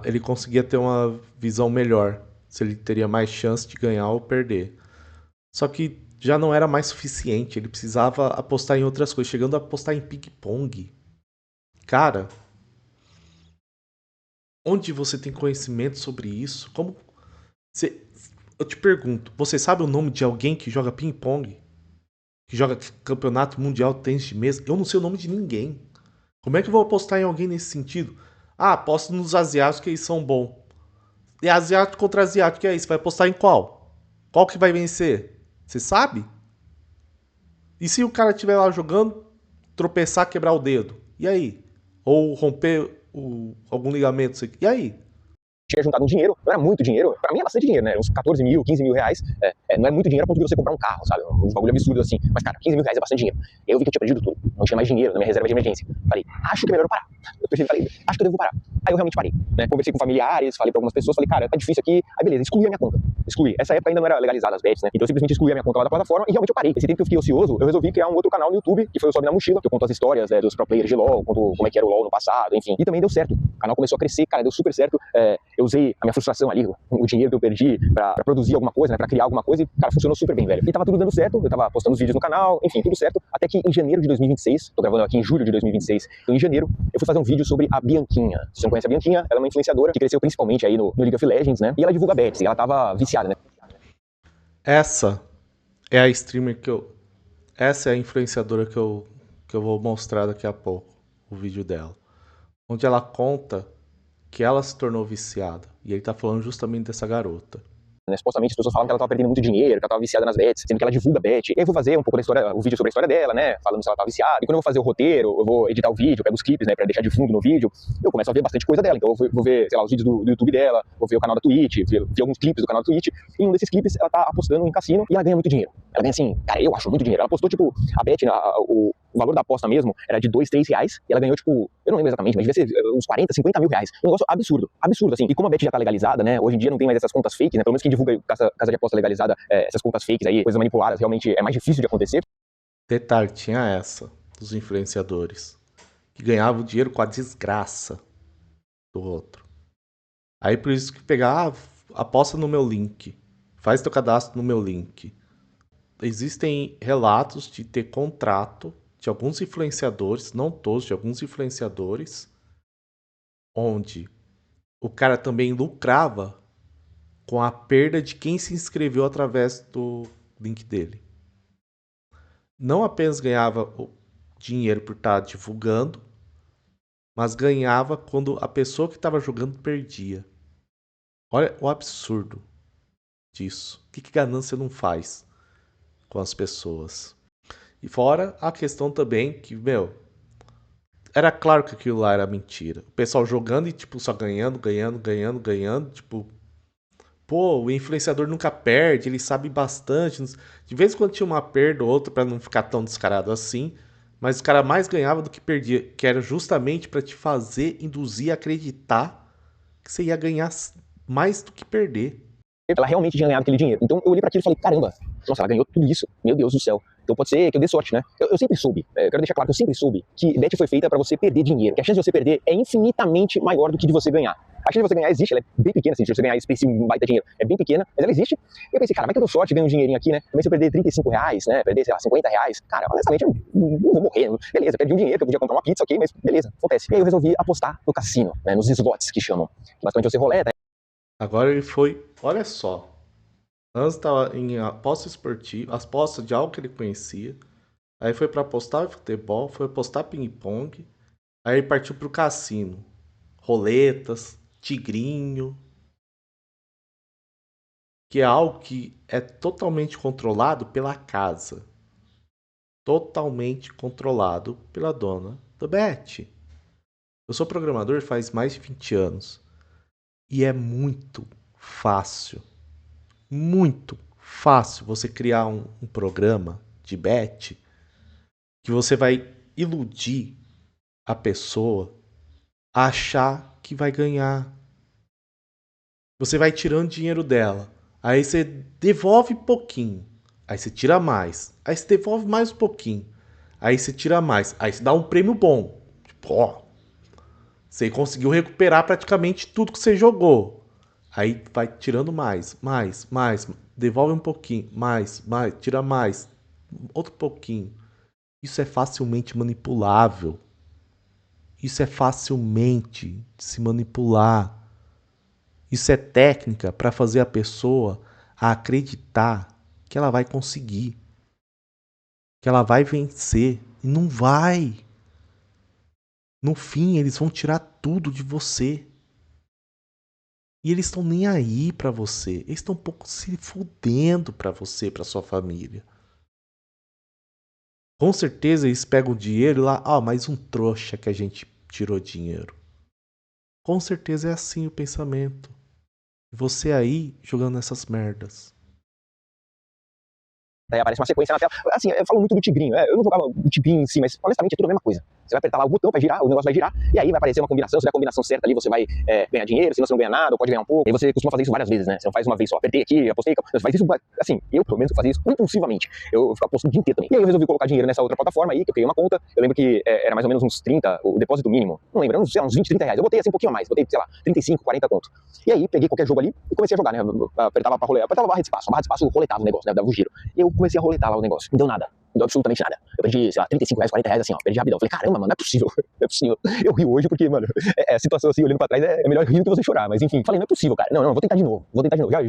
S1: Ele conseguia ter uma visão melhor. Se ele teria mais chance de ganhar ou perder. Só que já não era mais suficiente. Ele precisava apostar em outras coisas. Chegando a apostar em ping-pong. Cara, onde você tem conhecimento sobre isso? Como eu te pergunto, você sabe o nome de alguém que joga ping-pong? Que joga campeonato mundial de tênis de mesa? Eu não sei o nome de ninguém. Como é que eu vou apostar em alguém nesse sentido? Aposto nos asiáticos que eles são bons. E asiático contra asiático, que é isso? Vai apostar em qual? Qual que vai vencer? Você sabe? E se o cara estiver lá jogando, tropeçar, quebrar o dedo? E aí? Ou romper algum ligamento? E aí?
S3: Tinha juntado um dinheiro, não era muito dinheiro, pra mim é bastante dinheiro, né? Uns 14 mil, 15 mil reais. Não é muito dinheiro a ponto de você comprar um carro, sabe? Um bagulho absurdo assim. Mas, cara, 15 mil reais é bastante dinheiro. E aí eu vi que eu tinha perdido tudo. Não tinha mais dinheiro na minha reserva de emergência. Falei, acho que é melhor eu parar. Eu pensei, acho que eu devo parar. Aí eu realmente parei, né? Conversei com familiares, falei pra algumas pessoas, falei, cara, tá difícil aqui. Aí beleza, excluí a minha conta. Excluí. Essa época ainda não era legalizada as bets, né? Então eu simplesmente excluí a minha conta lá da plataforma e realmente eu parei. Esse tempo que eu fiquei ocioso, eu resolvi criar um outro canal no YouTube, que foi o Sobe na Mochila, que eu conto as histórias dos pro players de LoL, conto como é que era o LoL no passado, enfim. E também deu certo. O canal começou a crescer, cara, deu super certo. Eu usei a minha frustração ali, o dinheiro que eu perdi pra produzir alguma coisa, né? Pra criar alguma coisa e, cara, funcionou super bem, velho. E tava tudo dando certo, eu tava postando os vídeos no canal, enfim, tudo certo. Até que em janeiro de 2026, tô gravando aqui em julho de 2026, então em janeiro eu fui fazer um vídeo sobre a Bianquinha. Se você não conhece a Bianquinha, ela é uma influenciadora que cresceu principalmente aí no League of Legends, né? E ela divulga bets, e ela tava viciada, né?
S1: Essa é a streamer essa é a influenciadora que eu vou mostrar daqui a pouco, o vídeo dela. Onde ela conta que ela se tornou viciada. E ele tá falando justamente dessa garota.
S3: Né, supostamente as pessoas falam que ela tava perdendo muito dinheiro, que ela tava viciada nas bets, sendo que ela divulga bet. E aí eu vou fazer um pouco da história, o vídeo sobre a história dela, né? Falando se ela tava viciada. E quando eu vou fazer o roteiro, eu vou editar o vídeo, eu pego os clipes, né? Pra deixar de fundo no vídeo, eu começo a ver bastante coisa dela. Então eu vou ver, sei lá, os vídeos do YouTube dela, vou ver o canal da Twitch, ver alguns clipes do canal da Twitch. E em um desses clipes ela tá apostando em cassino e ela ganha muito dinheiro. Ela ganha assim, cara, eu acho muito dinheiro. Ela postou, tipo, a bet, o valor da aposta mesmo era de 2, 3 reais. E ela ganhou, tipo, eu não lembro exatamente, mas devia ser uns 40, 50 mil reais. Um negócio absurdo, absurdo, assim. E como a bet já tá legalizada, né? Hoje em dia não tem mais essas contas fakes, né? Pelo menos quem divulga casa de aposta legalizada, essas contas fakes aí, coisas manipuladas, realmente é mais difícil de acontecer.
S1: Detalhe, tinha essa, dos influenciadores, que ganhavam dinheiro com a desgraça do outro. Aí por isso que pegar, aposta no meu link, faz teu cadastro no meu link. Existem relatos de ter contrato de alguns influenciadores, não todos, de alguns influenciadores, onde o cara também lucrava com a perda de quem se inscreveu através do link dele. Não apenas ganhava o dinheiro por estar divulgando, mas ganhava quando a pessoa que estava jogando perdia. Olha o absurdo disso. O que ganância não faz com as pessoas? E fora a questão também que, era claro que aquilo lá era mentira. O pessoal jogando e, tipo, só ganhando, tipo... Pô, o influenciador nunca perde, ele sabe bastante. De vez em quando tinha uma perda ou outra pra não ficar tão descarado assim. Mas o cara mais ganhava do que perdia. Que era justamente pra te fazer, induzir a acreditar que você ia ganhar mais do que perder.
S3: Ela realmente tinha ganhado aquele dinheiro. Então eu olhei pra aquilo e falei, caramba, nossa, ela ganhou tudo isso. Meu Deus do céu. Então pode ser que eu dê sorte, né? Eu sempre soube, eu quero deixar claro que eu sempre soube que bet foi feita pra você perder dinheiro. Que a chance de você perder é infinitamente maior do que de você ganhar. A chance de você ganhar existe, ela é bem pequena, assim, de você ganhar esse baita dinheiro é bem pequena, mas ela existe. E eu pensei, cara, vai que eu dou sorte, ganho um dinheirinho aqui, né? Também se eu perder R$ 35, né? Perder, sei lá, R$ 50, cara, honestamente, eu não vou morrer. Beleza, perdi um dinheiro que eu podia comprar uma pizza, ok, mas beleza, acontece. E aí eu resolvi apostar no cassino, né? Nos slots que chamam. Que basicamente você roleta.
S1: Agora ele foi, olha só. Antes estava em aposta esportiva, aposta de algo que ele conhecia. Aí foi para apostar em futebol, foi apostar ping-pong. Aí ele partiu pro cassino. Roletas, tigrinho. Que é algo que é totalmente controlado pela casa. Totalmente controlado pela dona do bet. Eu sou programador faz mais de 20 anos. E é muito fácil você criar um programa de bet que você vai iludir a pessoa a achar que vai ganhar. Você vai tirando dinheiro dela. Aí você devolve pouquinho. Aí você tira mais. Aí você devolve mais um pouquinho. Aí você tira mais. Aí você dá um prêmio bom. Tipo, ó. Você conseguiu recuperar praticamente tudo que você jogou. Aí vai tirando mais. Devolve um pouquinho. Mais. Tira mais. Outro pouquinho. Isso é facilmente manipulável. Isso é facilmente de se manipular. Isso é técnica para fazer a pessoa acreditar que ela vai conseguir, que ela vai vencer. E não vai. No fim, eles vão tirar tudo de você. E eles estão nem aí para você. Eles estão um pouco se fudendo para você, para sua família. Com certeza eles pegam o dinheiro lá, mais um trouxa que a gente tirou dinheiro. Com certeza é assim o pensamento. Você aí jogando essas merdas.
S3: Aí aparece uma sequência na tela. Assim, eu falo muito do tigrinho. Eu não jogava o tigrinho em si, mas honestamente é tudo a mesma coisa. Você vai apertar lá o botão, vai girar, o negócio vai girar, e aí vai aparecer uma combinação. Se der a combinação certa ali, você vai ganhar dinheiro, senão você não ganha nada, ou pode ganhar um pouco. E você costuma fazer isso várias vezes, né? Você não faz uma vez só. Apertei aqui, apostei. Você faz isso, assim, eu pelo menos fazia isso impulsivamente. Eu ficava apostando o dia inteiro também. E aí eu resolvi colocar dinheiro nessa outra plataforma aí, que eu criei uma conta. Eu lembro que era mais ou menos uns 30, o depósito mínimo. Não lembro, uns 20, 30 reais. Eu botei assim um pouquinho a mais, botei, sei lá, 35, 40 conto. E aí peguei qualquer jogo ali e comecei a jogar, né? Apertava pra roletar, apertava a barra de espaço. A barra de espaço roletava o negócio, né? Dava um giro. E eu comecei a roletar lá o negócio. Não deu nada. Não deu absolutamente nada. Eu perdi, sei lá, 35 reais, 40 reais, assim, ó. Perdi rapidão. Falei, caramba, mano, não é possível. Não é possível. Eu rio hoje porque, mano, a situação assim, olhando pra trás, é melhor rir do que você chorar. Mas enfim, falei, não é possível, cara. Não, vou tentar de novo.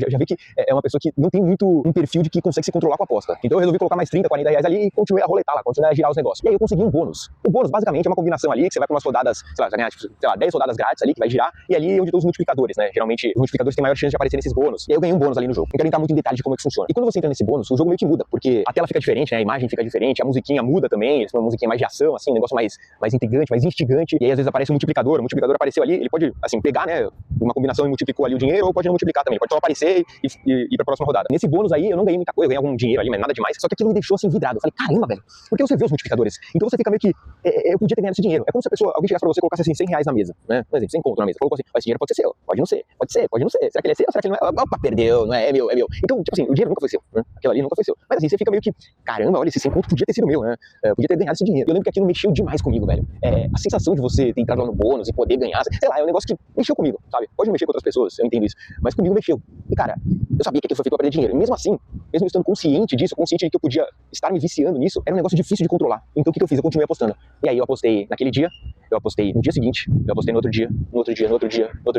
S3: Já vi que é uma pessoa que não tem muito um perfil de que consegue se controlar com a aposta. Então eu resolvi colocar mais 30, 40 reais ali e continuei a roletar lá, continuei a girar os negócios. E aí eu consegui um bônus. O bônus, basicamente, é uma combinação ali que você vai pra umas rodadas, sei lá, ganhar, tipo, sei lá, 10 rodadas grátis ali que vai girar. E ali é onde estão os multiplicadores, né? Geralmente, os multiplicadores têm maior chance de aparecer nesses bônus. E aí eu ganhei um bônus ali no jogo. Não quero entrar muito em detalhe de como é que funciona. E quando você entra nesse bônus, o jogo meio que muda, porque a tela fica diferente, né? A imagem fica diferente, a musiquinha muda também, uma musiquinha mais de ação, assim, um negócio mais intrigante, mais instigante. E aí às vezes aparece um multiplicador, o multiplicador apareceu ali, ele pode, assim, pegar, né, uma combinação e multiplicou ali o dinheiro, ou pode não multiplicar também, pode só aparecer e ir pra próxima rodada. Nesse bônus aí eu não ganhei muita coisa, eu ganhei algum dinheiro ali, mas nada demais, só que aquilo me deixou assim vidrado. Eu falei, caramba, velho, porque você vê os multiplicadores, então você fica meio que, eu podia ter ganhado esse dinheiro. É como se alguém chegasse pra você e colocasse assim 100 reais na mesa, né, por exemplo, 100 conto na mesa, falou assim, esse dinheiro pode ser seu, pode não ser, pode não ser, será que ele é seu, será que ele não é? Opa, perdeu, não é, é meu. Então, tipo assim, o dinheiro nunca foi seu, né, aquilo ali nunca foi seu, mas assim, você fica meio que, caramba, olha, esse 100 conto podia ter sido meu, né, podia ter ganhado esse dinheiro. Eu lembro que aquilo mexeu demais comigo, velho. A sensação de você ter entrado lá no bônus e poder ganhar, sei lá, é um negócio que mexeu comigo, sabe? Pode mexer com outras pessoas, eu entendo isso, mas comigo mexeu. E cara, eu sabia que aquilo foi feito pra perder dinheiro. E mesmo assim, mesmo estando consciente disso, consciente de que eu podia estar me viciando nisso, era um negócio difícil de controlar. Então o que eu fiz? Eu continuei apostando. E aí eu apostei naquele dia, eu apostei no dia seguinte, eu apostei no outro dia, no outro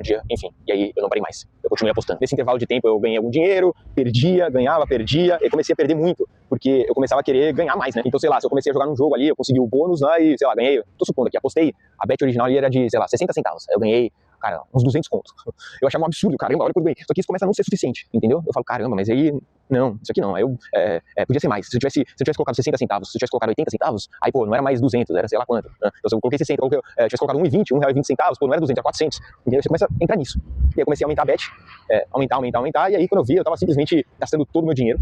S3: dia, enfim. E aí eu não parei mais. Eu continuei apostando. Nesse intervalo de tempo eu ganhei algum dinheiro, perdia, ganhava, perdia, e comecei a perder muito, porque eu começava a querer ganhar mais, né? Então, sei lá, se eu comecei a jogar num jogo ali, eu consegui o bônus lá e, sei lá, ganhei, tô supondo aqui, apostei, a bet original ali era de, sei lá, 60 centavos. Eu ganhei, cara, uns 200 contos. Eu achava um absurdo, caramba, olha quanto eu ganhei. Só que isso começa a não ser suficiente, entendeu? Eu falo, caramba, mas aí, não, isso aqui não. Aí eu, podia ser mais. Se eu tivesse colocado 60 centavos, se eu tivesse colocado 80 centavos, aí, pô, não era mais 200, era sei lá quanto. Né? Então, se eu coloquei 60, eu tivesse colocado 1,20, R$1,20, pô, não era 200, era 400. Entendeu? Você começa a entrar nisso. E aí eu comecei a aumentar a bet, aumentar, e aí quando eu vi, eu tava simplesmente gastando todo o meu dinheiro.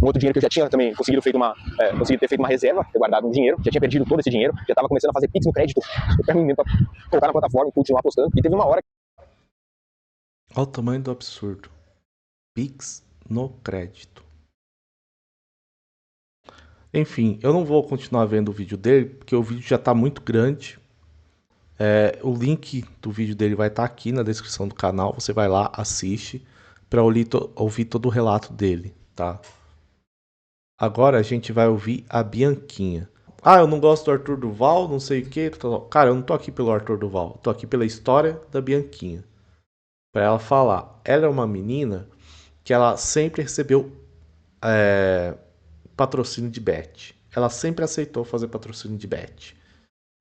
S3: Um outro dinheiro que eu já tinha também conseguido ter feito uma reserva, ter guardado um dinheiro, já tinha perdido todo esse dinheiro, já tava começando a fazer pix no crédito pra mim mesmo, pra colocar na plataforma e continuar apostando. E teve uma hora.
S1: Olha o tamanho do absurdo. Pix no crédito. Enfim, eu não vou continuar vendo o vídeo dele, porque o vídeo já tá muito grande. O link do vídeo dele vai estar aqui na descrição do canal. Você vai lá, assiste para ouvir todo o relato dele, tá? Agora a gente vai ouvir a Bianquinha. Ah, eu não gosto do Arthur Duval, não sei o que. Cara, eu não tô aqui pelo Arthur Duval. Tô aqui pela história da Bianquinha. Pra ela falar. Ela é uma menina que ela sempre recebeu patrocínio de bet. Ela sempre aceitou fazer patrocínio de bet.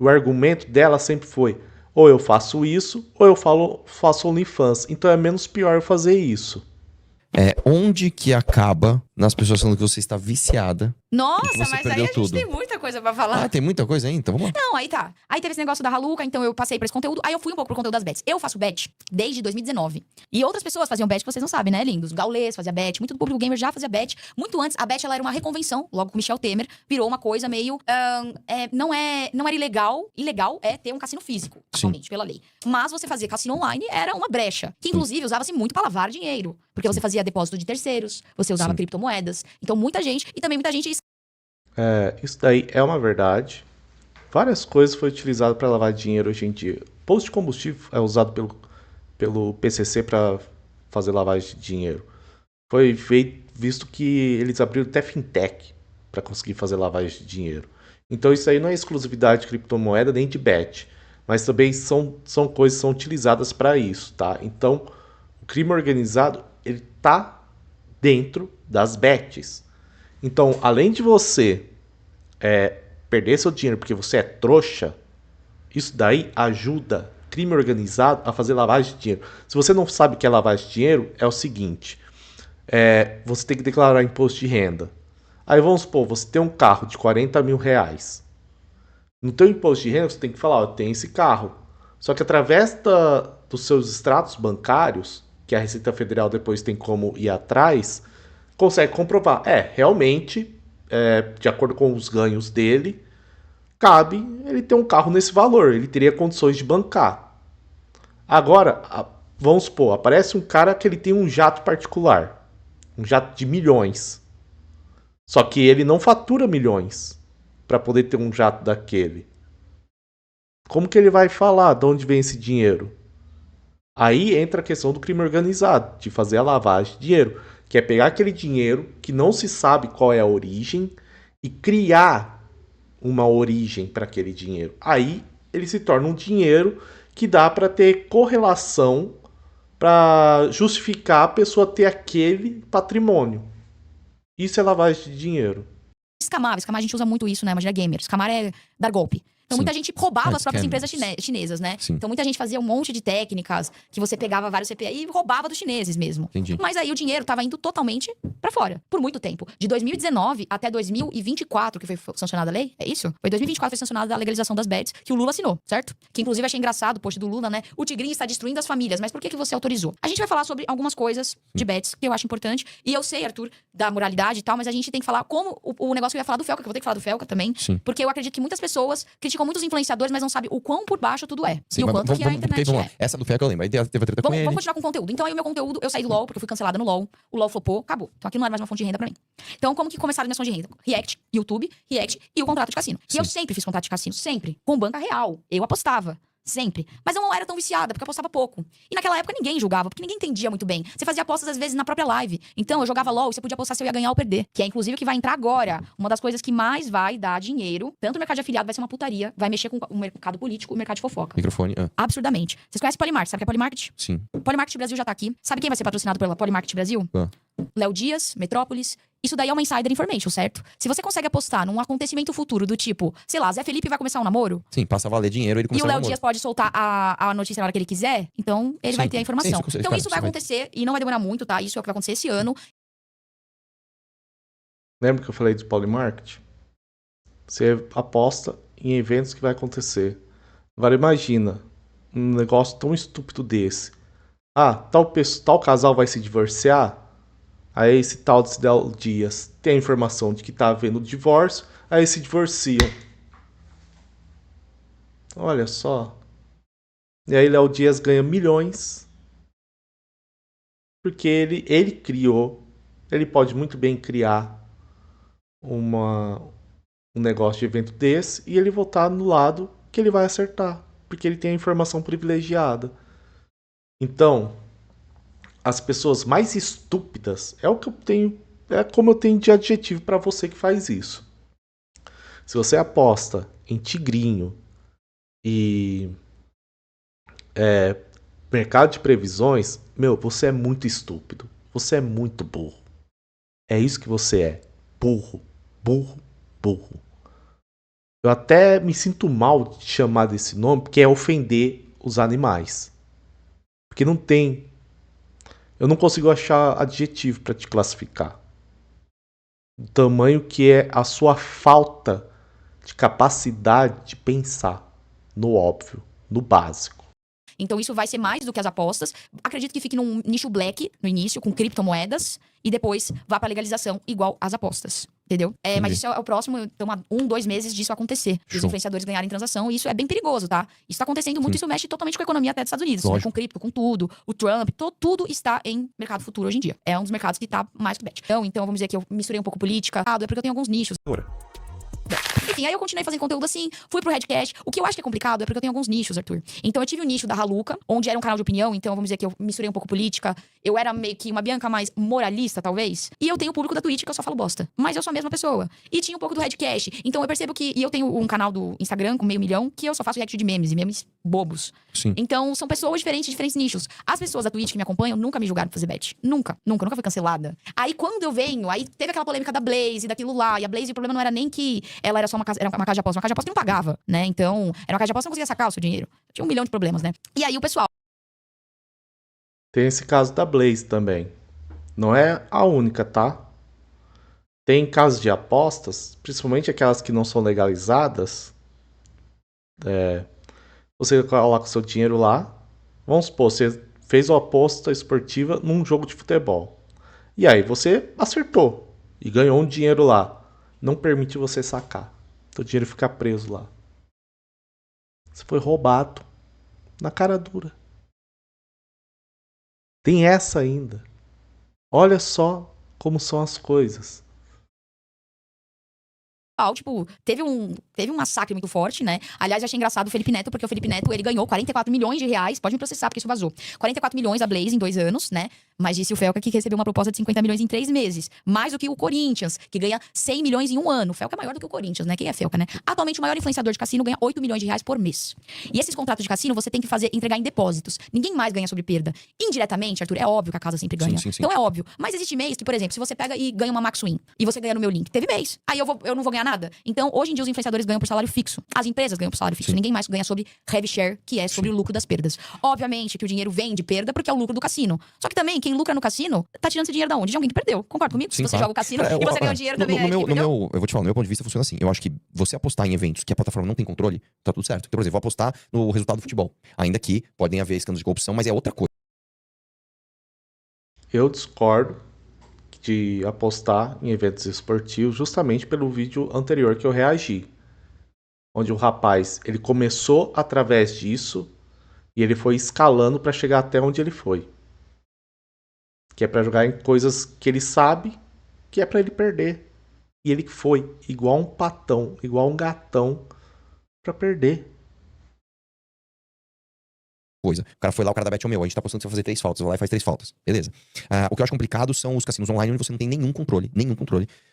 S1: O argumento dela sempre foi: ou eu faço isso, ou eu faço OnlyFans. Então é menos pior eu fazer isso.
S4: Onde que acaba nas pessoas falando que você está viciada?
S5: Nossa,
S4: você
S5: mas aí
S4: perdeu
S5: a gente
S4: tudo.
S5: tem muita coisa pra falar.
S4: Ah, tem muita coisa aí? Então vamos lá.
S5: Não, aí tá. Aí teve esse negócio da Raluca, então eu passei pra esse conteúdo. Aí eu fui um pouco pro conteúdo das bets. Eu faço bet desde 2019. E outras pessoas faziam bet que vocês não sabem, né, lindos? Gaulês fazia bet, muito do público gamer já fazia bet. Muito antes, a bet ela era uma reconvenção, logo com Michel Temer, virou uma coisa meio... não era ilegal. Ilegal é ter um cassino físico, atualmente, pela lei. Mas você fazia cassino online, era uma brecha. Que inclusive usava-se muito pra lavar dinheiro. Porque você fazia depósito de terceiros, você usava criptomoedas. Então muita gente, e também muita gente...
S1: Isso daí é uma verdade. Várias coisas foram utilizadas para lavar dinheiro hoje em dia. Posto de combustível é usado pelo PCC para fazer lavagem de dinheiro. Foi visto que eles abriram até fintech para conseguir fazer lavagem de dinheiro. Então isso aí não é exclusividade de criptomoeda nem de bet, mas também são coisas que são utilizadas para isso, tá? Então o crime organizado ele tá dentro das bets. Então, além de você perder seu dinheiro porque você é trouxa, isso daí ajuda crime organizado a fazer lavagem de dinheiro. Se você não sabe o que é lavagem de dinheiro, é o seguinte: você tem que declarar imposto de renda. Aí vamos supor, você tem um carro de 40 mil reais. No teu imposto de renda, você tem que falar: eu tenho esse carro. Só que através dos seus extratos bancários, que a Receita Federal depois tem como ir atrás, consegue comprovar. Realmente, de acordo com os ganhos dele, cabe ele ter um carro nesse valor. Ele teria condições de bancar. Agora, vamos supor, aparece um cara que ele tem um jato particular. Um jato de milhões. Só que ele não fatura milhões para poder ter um jato daquele. Como que ele vai falar de onde vem esse dinheiro? Aí entra a questão do crime organizado, de fazer a lavagem de dinheiro, que é pegar aquele dinheiro que não se sabe qual é a origem e criar uma origem para aquele dinheiro. Aí ele se torna um dinheiro que dá para ter correlação para justificar a pessoa ter aquele patrimônio. Isso é lavagem de dinheiro.
S5: Escamar a gente usa muito isso, né? Magia gamer. Escamar é dar golpe. Então muita gente roubava as próprias empresas chinesas, né?
S4: Sim.
S5: Então muita gente fazia um monte de técnicas que você pegava vários CPI e roubava dos chineses mesmo.
S4: Entendi.
S5: Mas aí o dinheiro tava indo totalmente pra fora, por muito tempo. De 2019 até 2024, que foi sancionada a lei, é isso? Foi 2024 que foi sancionada a legalização das bets, que o Lula assinou, certo? Que inclusive achei engraçado o post do Lula, né? O Tigrinho está destruindo as famílias, mas por que você autorizou? A gente vai falar sobre algumas coisas de bets que eu acho importante. E eu sei, Arthur, da moralidade e tal, mas a gente tem que falar como o negócio que eu ia falar do Felca, que eu vou ter que falar do Felca também.
S4: Sim.
S5: Porque eu acredito que muitas pessoas criticam muitos influenciadores, mas não sabem o quão por baixo tudo é.
S4: Sim,
S5: e o quanto que a internet
S4: vamos
S5: é.
S4: lá. Essa do Felca eu lembro. Aí teve a treta com ele.
S5: Vamos continuar com o conteúdo. Então aí o meu conteúdo, eu saí do LoL, porque eu fui cancelada no LoL. O LoL flopou, acabou. Então aqui não era mais uma fonte de renda pra mim. Então como que começaram minhas fontes de renda? React, YouTube, React e o contrato de cassino.
S4: Sim.
S5: E eu sempre fiz contrato de cassino, sempre. Com banca real. Eu apostava. Sempre. Mas eu não era tão viciada, porque eu apostava pouco. E naquela época ninguém julgava, porque ninguém entendia muito bem. Você fazia apostas às vezes na própria live. Então eu jogava LOL e você podia apostar se eu ia ganhar ou perder. Que é inclusive o que vai entrar agora. Uma das coisas que mais vai dar dinheiro. Tanto o mercado de afiliado vai ser uma putaria. Vai mexer com o mercado político e o mercado de fofoca.
S4: Microfone.
S5: Absurdamente. Vocês conhecem Polymarket? Sabe o que é Polymarket?
S4: Sim.
S5: Polymarket Brasil já tá aqui. Sabe quem vai ser patrocinado pela Polymarket Brasil? Léo Dias, Metrópolis. Isso daí é uma insider information, certo? Se você consegue apostar num acontecimento futuro do tipo, sei lá, Zé Felipe vai começar um namoro.
S4: Sim, passa a valer dinheiro ele
S5: E
S4: começa
S5: o
S4: a
S5: Léo
S4: namoro.
S5: Dias pode soltar a notícia na hora que ele quiser. Então, ele vai ter a informação.
S4: Sim,
S5: então,
S4: cara,
S5: isso vai acontecer e não vai demorar muito, tá? Isso é o que vai acontecer esse ano.
S1: Lembra que eu falei do Polymarket? Você aposta em eventos que vai acontecer. Agora imagina um negócio tão estúpido desse. Tal casal vai se divorciar. Aí esse tal de Léo Dias tem a informação de que tá havendo divórcio. Aí se divorciam. Olha só. E aí Léo Dias ganha milhões. Porque ele criou. Ele pode muito bem criar um negócio de evento desse. E ele votar no lado que ele vai acertar. porque ele tem a informação privilegiada. Então, as pessoas mais estúpidas é o que eu tenho, é como eu tenho de adjetivo para você que faz isso. Se você aposta em tigrinho e mercado de previsões, meu, você é muito estúpido. Você é muito burro. É isso que você é. Burro, burro, burro. Eu até me sinto mal de chamar desse nome, porque é ofender os animais. Porque não tem. Eu não consigo achar adjetivo para te classificar. O tamanho que é a sua falta de capacidade de pensar no óbvio, no básico.
S5: Então isso vai ser mais do que as apostas. Acredito que fique num nicho black no início, com criptomoedas, e depois vá pra legalização igual as apostas. Entendeu? Mas isso é o próximo, então, há 2 meses disso acontecer. Os
S4: Show.
S5: influenciadores ganharem transação, e isso é bem perigoso, tá? Isso tá acontecendo muito, isso mexe totalmente com a economia até dos Estados Unidos, né? Com cripto, com tudo. O Trump, tudo está em mercado futuro hoje em dia. É um dos mercados que tá mais que bet. Então vamos dizer que eu misturei um pouco política, é porque eu tenho alguns nichos. Enfim, aí eu continuei fazendo conteúdo assim, fui pro Redcast. O que eu acho que é complicado é porque eu tenho alguns nichos, Arthur. Então eu tive o nicho da Raluca, onde era um canal de opinião, então vamos dizer que eu misturei um pouco política. Eu era meio que uma Bianca mais moralista, talvez. E eu tenho o público da Twitch que eu só falo bosta. Mas eu sou a mesma pessoa. E tinha um pouco do Redcast. Então eu percebo que... E eu tenho um canal do Instagram com 500 mil, que eu só faço react de memes, e memes bobos.
S4: Sim.
S5: Então são pessoas diferentes, diferentes nichos. As pessoas da Twitch que me acompanham nunca me julgaram pra fazer bet. Nunca fui cancelada. Aí quando eu venho, aí teve aquela polêmica da Blaze, daquilo lá. E a Blaze, o problema não era nem que ela era só uma casa de aposta. Uma casa de aposta que não pagava, né? Então, era uma casa de aposta que não conseguia sacar o seu dinheiro. Tinha 1 milhão de problemas, né? E aí o pessoal...
S1: Tem esse caso da Blaze também. Não é a única, tá? Tem casos de apostas, principalmente aquelas que não são legalizadas. Você coloca o seu dinheiro lá. Vamos supor, você fez uma aposta esportiva num jogo de futebol. E aí você acertou e ganhou um dinheiro lá. Não permite você sacar. Seu dinheiro fica preso lá. Você foi roubado. Na cara dura. Tem essa ainda. Olha só como são as coisas.
S5: Tipo, teve um massacre muito forte, né? Aliás, eu achei engraçado o Felipe Neto, porque o Felipe Neto, ele ganhou 44 milhões de reais. Pode me processar, porque isso vazou. 44 milhões a Blaze em 2 anos, né? Mas disse o Felca que recebeu uma proposta de 50 milhões em 3 meses. Mais do que o Corinthians, que ganha 100 milhões em 1 ano. O Felca é maior do que o Corinthians, né? Quem é Felca, né? Atualmente, o maior influenciador de cassino ganha 8 milhões de reais por mês. E esses contratos de cassino, você tem que entregar em depósitos. Ninguém mais ganha sobre perda. Indiretamente, Arthur, é óbvio que a casa sempre ganha.
S4: Sim.
S5: Então é óbvio. Mas existe mês que, por exemplo, se você pega e ganha uma Max Win, e você ganha no meu link, teve mês. Aí eu não vou ganhar nada. Então, hoje em dia, os influenciadores ganham por salário fixo. As empresas ganham por salário fixo. Ninguém mais ganha sobre heavy share, que é sobre o lucro das perdas. Obviamente que o dinheiro vem de perda porque é o lucro do cassino. Só que também, quem lucra no cassino, tá tirando esse dinheiro da onde? De alguém que perdeu. Concorda comigo? Se você joga o cassino e você ganha o dinheiro também.
S4: Eu vou te falar, no meu ponto de vista funciona assim. Eu acho que você apostar em eventos que a plataforma não tem controle, tá tudo certo. Então, por exemplo, vou apostar no resultado do futebol. Ainda que podem haver escândalos de corrupção, mas é outra coisa.
S1: Eu discordo de apostar em eventos esportivos justamente pelo vídeo anterior que eu reagi. Onde o rapaz, ele começou através disso e ele foi escalando para chegar até onde ele foi. Que é para jogar em coisas que ele sabe que é para ele perder. E ele foi igual um patão, igual um gatão para perder.
S4: O cara foi lá, o cara da Bet, a gente tá apostando que você vai fazer 3 faltas, vai lá e faz 3 faltas. Beleza. O que eu acho complicado são os cassinos online onde você não tem nenhum controle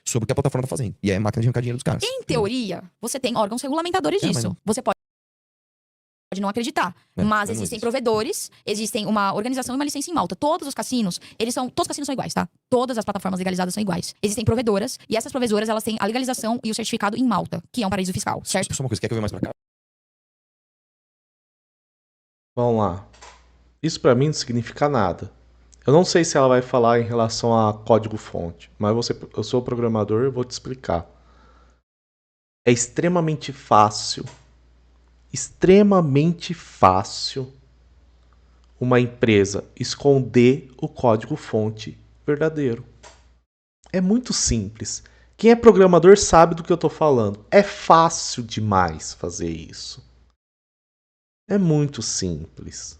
S4: sobre o que a plataforma tá fazendo. E é máquina de arrancar dinheiro dos caras.
S5: Em teoria, você tem órgãos regulamentadores disso.
S4: Mas
S5: Você pode não acreditar. Mas
S4: não
S5: existem
S4: existe.
S5: provedores, existem uma organização e uma licença em Malta. Todos os cassinos, todos os cassinos são iguais, tá? Todas as plataformas legalizadas são iguais. Existem provedoras, e essas provedoras, elas têm a legalização e o certificado em Malta, que é um paraíso fiscal, certo?
S4: Só uma coisa, quer que eu venha mais pra cá?
S1: Vamos lá. Isso para mim não significa nada. Eu não sei se ela vai falar em relação a código-fonte, mas eu sou programador e eu vou te explicar. É extremamente fácil uma empresa esconder o código-fonte verdadeiro. É muito simples. Quem é programador sabe do que eu estou falando. É fácil demais fazer isso. É muito simples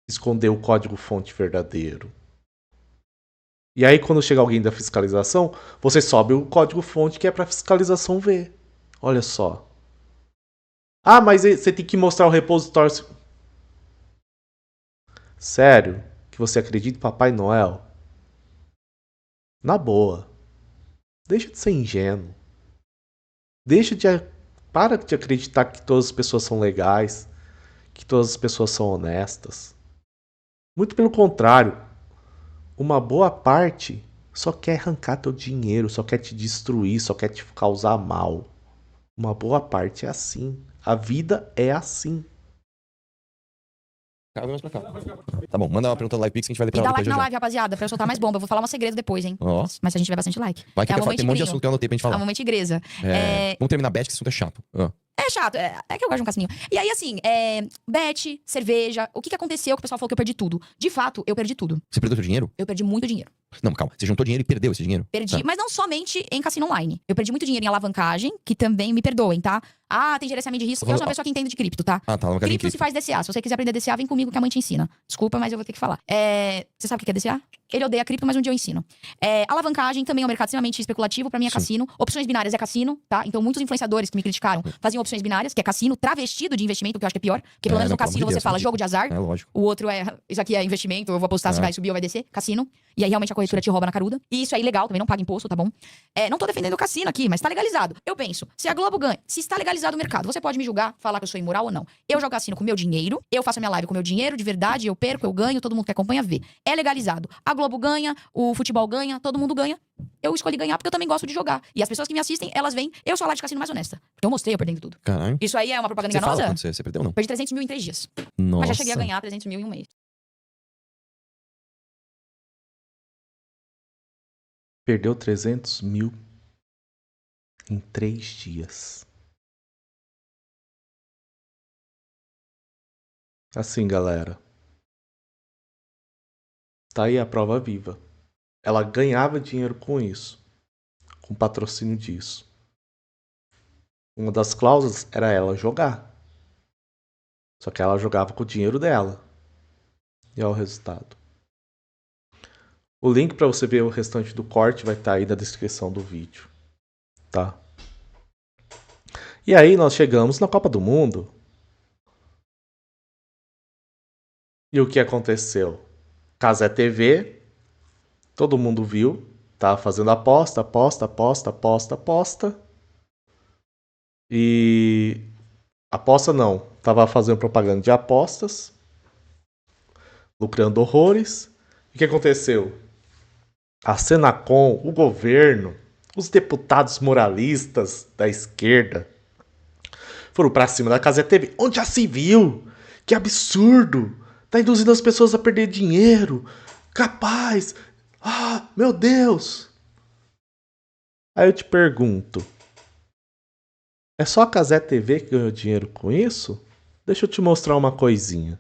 S1: esconder o código-fonte verdadeiro. E aí, quando chega alguém da fiscalização, você sobe o código-fonte que é para a fiscalização ver. Olha só. Ah, mas você tem que mostrar o repositório. Sério? Que você acredita em Papai Noel? Na boa. Deixa de ser ingênuo. Deixa de. Para de acreditar que todas as pessoas são legais, que todas as pessoas são honestas. Muito pelo contrário, uma boa parte só quer arrancar teu dinheiro, só quer te destruir, só quer te causar mal. Uma boa parte é assim. A vida é assim.
S4: Tá bom, manda uma pergunta no Live Pix que a gente vai ler pra
S5: E dá
S4: ela
S5: like
S4: depois
S5: na
S4: já.
S5: live, rapaziada, pra eu soltar mais bomba. Eu vou falar um segredo depois, hein?
S4: Ó.
S5: Mas se a gente tiver bastante like.
S4: Vai que
S5: É
S4: eu
S5: a
S4: falo,
S5: momento
S4: tem um monte de
S5: tigrinho.
S4: assunto que eu anotei pra gente
S5: É a
S4: falar.
S5: momento igreja.
S4: Vamos terminar bet, que esse assunto é chato.
S5: É chato, é que eu gosto de um cassininho. E aí, assim, bet, cerveja, o que aconteceu que o pessoal falou que eu perdi tudo? De fato, eu perdi tudo.
S4: Você perdeu seu dinheiro?
S5: Eu perdi muito dinheiro.
S4: Não, calma. Você juntou dinheiro e perdeu esse dinheiro?
S5: Perdi, mas não somente em cassino online. Eu perdi muito dinheiro em alavancagem, que também me perdoem, tá? Ah, tem gerenciamento de risco. Eu sou uma pessoa que entende de cripto, tá?
S4: Ah, tá. Não quero
S5: Cripto se faz DCA. Se você quiser aprender DCA, vem comigo que a mãe te ensina. Desculpa, mas eu vou ter que falar. Você sabe o que é DCA? Ele odeia cripto, mas um dia eu ensino. Alavancagem também é um mercado extremamente especulativo. Pra mim é cassino. Opções binárias é cassino, tá? Então muitos influenciadores que me criticaram faziam opções binárias, que é cassino travestido de investimento, que eu acho que é pior. Porque pelo menos no cassino você fala jogo de azar.
S4: É lógico.
S5: O outro isso aqui é investimento, eu vou apostar se vai subir ou vai descer. Cassino. E aí realmente a corretora te rouba na caruda. E isso é ilegal, também não paga imposto, tá bom? Não tô defendendo o cassino aqui, mas tá legalizado. Eu penso, se a Globo ganha, se está legalizado o mercado, você pode me julgar, falar que eu sou imoral ou não. Eu jogo cassino com meu dinheiro, eu faço a minha live com meu dinheiro, de verdade, eu perco, eu ganho, todo mundo que acompanha vê. É legalizado. A Globo ganha, o futebol ganha, todo mundo ganha. Eu escolhi ganhar porque eu também gosto de jogar. E as pessoas que me assistem, elas veem, eu sou a live de cassino mais honesta. Porque eu mostrei eu perdendo tudo.
S4: Caralho.
S5: Isso aí é uma propaganda
S4: Você fala
S5: enganosa?
S4: quando você perdeu ou não?
S5: Perdi 300 mil em 3 dias.
S4: Nossa.
S5: Mas já cheguei a ganhar 300 mil em um mês.
S1: Perdeu 300 mil em 3 dias. Assim, galera. Tá aí a prova viva. Ela ganhava dinheiro com isso. Com patrocínio disso. Uma das cláusulas era ela jogar. Só que ela jogava com o dinheiro dela. E olha o resultado. O link para você ver o restante do corte vai estar aí na descrição do vídeo. Tá? E aí nós chegamos na Copa do Mundo. E o que aconteceu? Cazé TV. Todo mundo viu. Tava fazendo aposta. E... aposta não. Tava fazendo propaganda de apostas. Lucrando horrores. E o que aconteceu? A Senacom, o governo, os deputados moralistas da esquerda foram pra cima da Cazé TV. Onde já se viu? Que absurdo! Tá induzindo as pessoas a perder dinheiro. Capaz! Ah, meu Deus! Aí eu te pergunto. É só a Cazé TV que ganhou dinheiro com isso? Deixa eu te mostrar uma coisinha.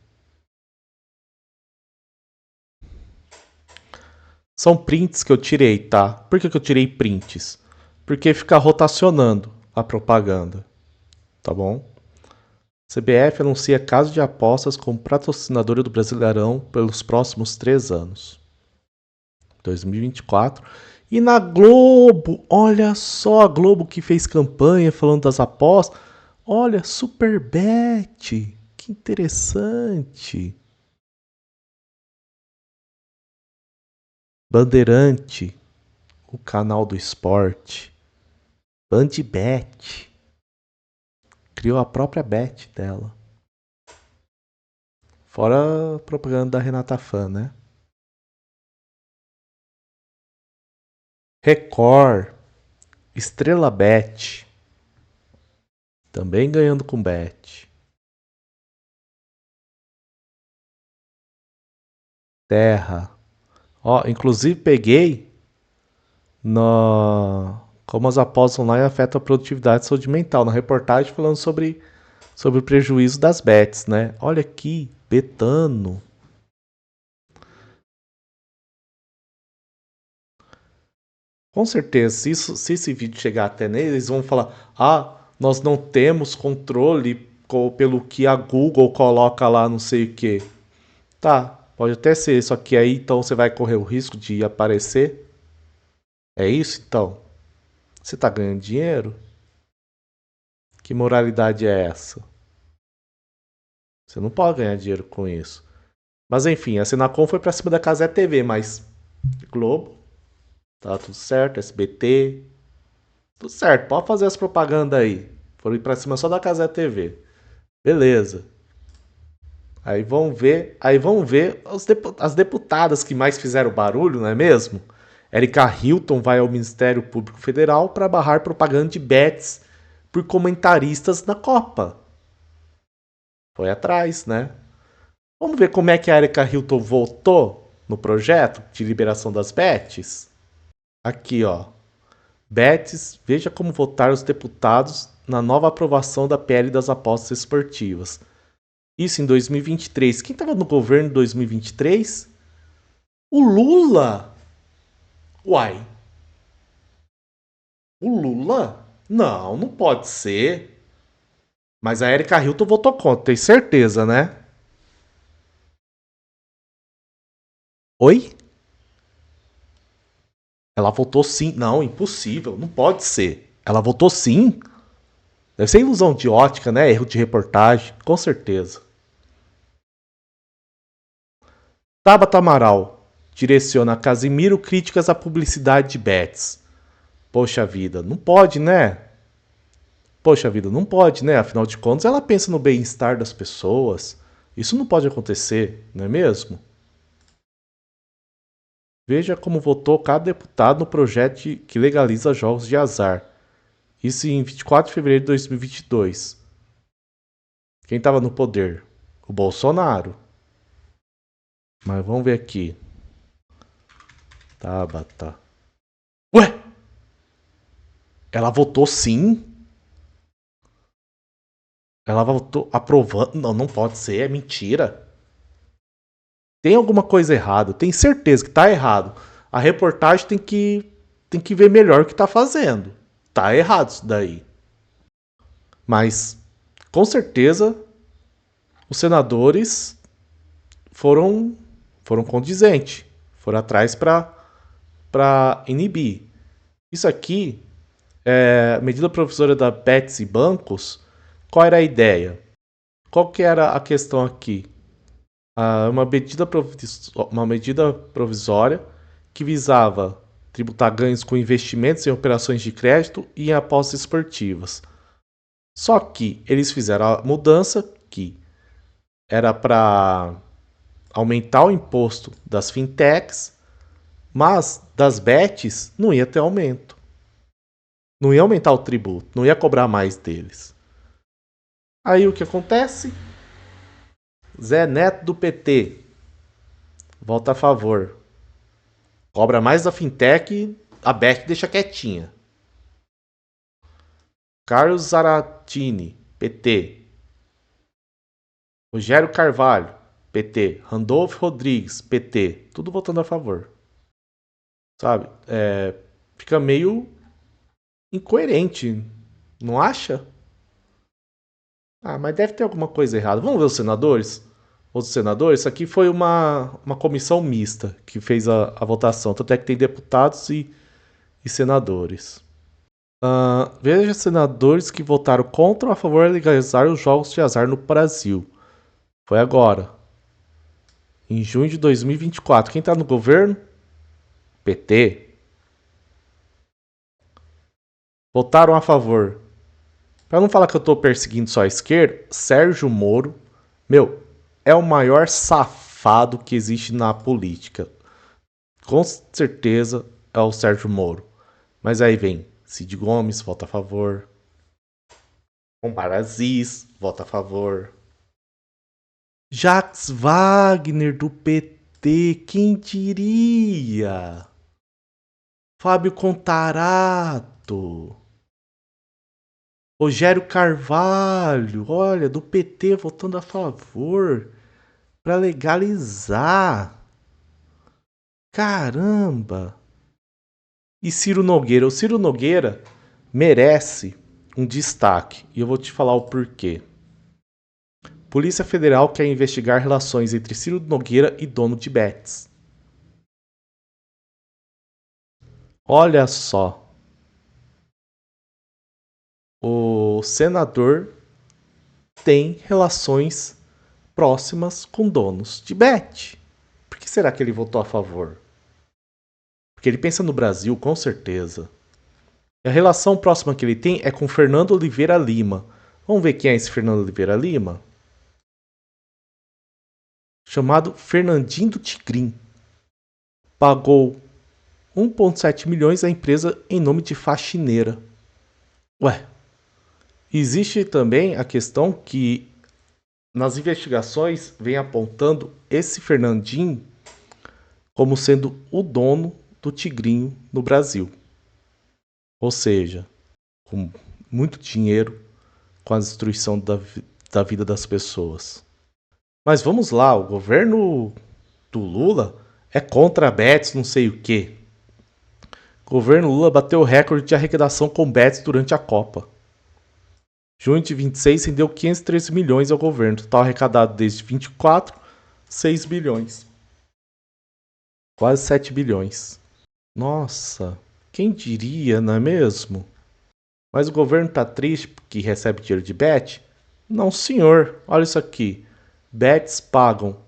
S1: São prints que eu tirei, tá? Por que eu tirei prints? Porque fica rotacionando a propaganda, tá bom? CBF anuncia caso de apostas como patrocinadora do Brasileirão pelos próximos 3 anos. 2024. E na Globo, olha só a Globo que fez campanha falando das apostas. Olha, Superbet, que interessante. Bandeirante, o canal do esporte. Bandbet. Criou a própria bet dela. Fora a propaganda da Renata Fã, né? Record. Estrela Bet. Também ganhando com bet. Terra. Ó, inclusive peguei como as apostas online afetam a produtividade e saúde mental. Na reportagem falando sobre o prejuízo das bets, né? Olha aqui, Betano. Com certeza, se esse vídeo chegar até neles, eles vão falar: ah, nós não temos controle pelo que a Google coloca lá, não sei o que. Tá, pode até ser, só que aí então você vai correr o risco de aparecer. É isso então? Você tá ganhando dinheiro? Que moralidade é essa? Você não pode ganhar dinheiro com isso. Mas enfim, a Senacom foi pra cima da Cazé TV, mas Globo, tá tudo certo, SBT, tudo certo, pode fazer as propagandas aí. Foram ir pra cima só da Cazé TV. Beleza. Aí vão ver as deputadas que mais fizeram barulho, não é mesmo? Erika Hilton vai ao Ministério Público Federal para barrar propaganda de bets por comentaristas na Copa. Foi atrás, né? Vamos ver como é que a Erika Hilton votou no projeto de liberação das bets? Aqui, ó. Bets, veja como votaram os deputados na nova aprovação da PL das apostas esportivas. Isso em 2023. Quem estava no governo em 2023? O Lula! Uai. O Lula? Não, não pode ser. Mas a Erika Hilton votou contra, tem certeza, né? Oi? Ela votou sim. Não, impossível. Não pode ser. Ela votou sim. Deve ser ilusão de ótica, né? Erro de reportagem. Com certeza. Tabata Amaral direciona a Casimiro críticas à publicidade de bets. Poxa vida, não pode, né? Poxa vida, não pode, né? Afinal de contas, ela pensa no bem-estar das pessoas. Isso não pode acontecer, não é mesmo? Veja como votou cada deputado no projeto que legaliza jogos de azar. Isso em 24 de fevereiro de 2022. Quem estava no poder? O Bolsonaro. Mas vamos ver aqui. Tabata. Ué? Ela votou sim? Ela votou aprovando? Não, não pode ser, é mentira. Tem alguma coisa errada, tenho certeza que tá errado. A reportagem tem que ver melhor o que tá fazendo. Tá errado isso daí. Mas com certeza os senadores foram condizentes, foram atrás para inibir. Isso aqui é medida provisória da Bets e bancos. Qual era a ideia? Qual que era a questão aqui? Uma medida provisória que visava tributar ganhos com investimentos em operações de crédito e em apostas esportivas. Só que eles fizeram a mudança que era para aumentar o imposto das fintechs, mas das bets não ia ter aumento. Não ia aumentar o tributo, não ia cobrar mais deles. Aí o que acontece? Zé Neto do PT vota a favor. Cobra mais da fintech, a bet deixa quietinha. Carlos Zaratini, PT. Rogério Carvalho, PT. Randolfo Rodrigues, PT. Tudo votando a favor. Sabe? Fica meio incoerente, não acha? Ah, mas deve ter alguma coisa errada. Vamos ver os senadores? Outros senadores? Isso aqui foi uma comissão mista que fez a votação. Tanto é que tem deputados e senadores. Veja senadores que votaram contra ou a favor de legalizar os jogos de azar no Brasil. Foi agora. Em junho de 2024. Quem está no governo? PT. Votaram a favor. Para não falar que eu estou perseguindo só a esquerda, Sérgio Moro, meu, é o maior safado que existe na política. Com certeza é o Sérgio Moro. Mas aí vem Cid Gomes, vota a favor. Omar Aziz, vota a favor. Jacques Wagner do PT, quem diria? Fábio Contarato. Rogério Carvalho, olha, do PT votando a favor para legalizar. Caramba! E Ciro Nogueira? O Ciro Nogueira merece um destaque e eu vou te falar o porquê. Polícia Federal quer investigar relações entre Ciro Nogueira e dono de bets. Olha só. O senador tem relações próximas com donos de bet. Por que será que ele votou a favor? Porque ele pensa no Brasil, com certeza. E a relação próxima que ele tem é com Fernando Oliveira Lima. Vamos ver quem é esse Fernando Oliveira Lima? Chamado Fernandinho do Tigrim. Pagou 1,7 milhões à empresa em nome de faxineira. Ué, existe também a questão que nas investigações vem apontando esse Fernandinho como sendo o dono do Tigrinho no Brasil. Ou seja, com muito dinheiro com a destruição da vida das pessoas. Mas vamos lá, o governo do Lula é contra bets não sei o quê. O governo Lula bateu o recorde de arrecadação com bets durante a Copa. Junho de 26 rendeu 513 milhões ao governo. Total arrecadado desde 24, 6 bilhões. Quase 7 bilhões. Nossa, quem diria, não é mesmo? Mas o governo tá triste porque recebe dinheiro de bet? Não, senhor. Olha isso aqui. Bets pagam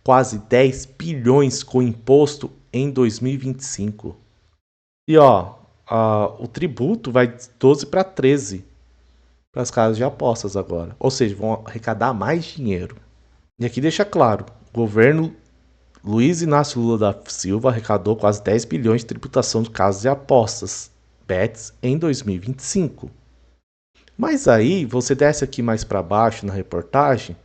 S1: quase 10 bilhões com imposto em 2025. E ó, o tributo vai de 12 para 13 para as casas de apostas agora. Ou seja, vão arrecadar mais dinheiro. E aqui deixa claro, o governo Luiz Inácio Lula da Silva arrecadou quase 10 bilhões de tributação de casas de apostas, bets, em 2025. Mas aí, você desce aqui mais para baixo na reportagem,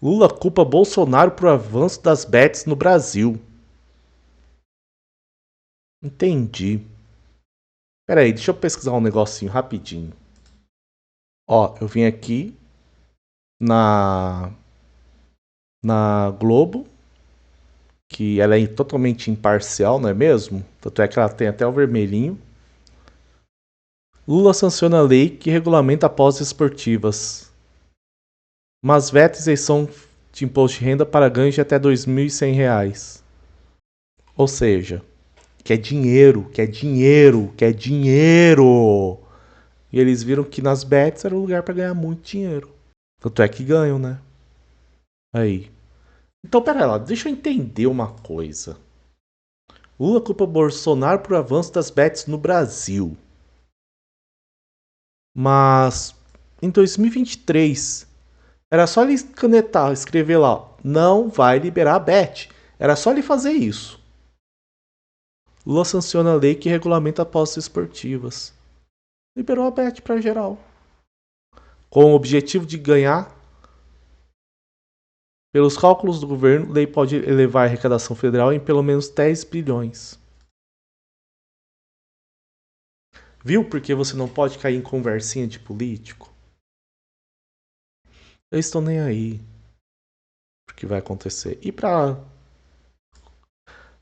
S1: Lula culpa Bolsonaro por avanço das bets no Brasil. Entendi. Peraí, deixa eu pesquisar um negocinho rapidinho. Ó, eu vim aqui na Globo, que ela é totalmente imparcial, não é mesmo? Tanto é que ela tem até o vermelhinho. Lula sanciona a lei que regulamenta apostas esportivas, mas veta isenção de imposto de renda para ganhos de até R$ 2.100. Ou seja, quer dinheiro, quer dinheiro, quer dinheiro. E eles viram que nas bets era o lugar para ganhar muito dinheiro. Tanto é que ganham, né? Aí. Então, pera lá, deixa eu entender uma coisa. Lula culpa Bolsonaro por avanço das bets no Brasil. Mas, em 2023, era só ele canetar, escrever lá, não vai liberar a bet. Era só ele fazer isso. Lula sanciona a lei que regulamenta apostas esportivas. Liberou a bet para geral. Com o objetivo de ganhar. Pelos cálculos do governo, a lei pode elevar a arrecadação federal em pelo menos 10 bilhões. Viu por que você não pode cair em conversinha de político? Eu estou nem aí pro que vai acontecer. E para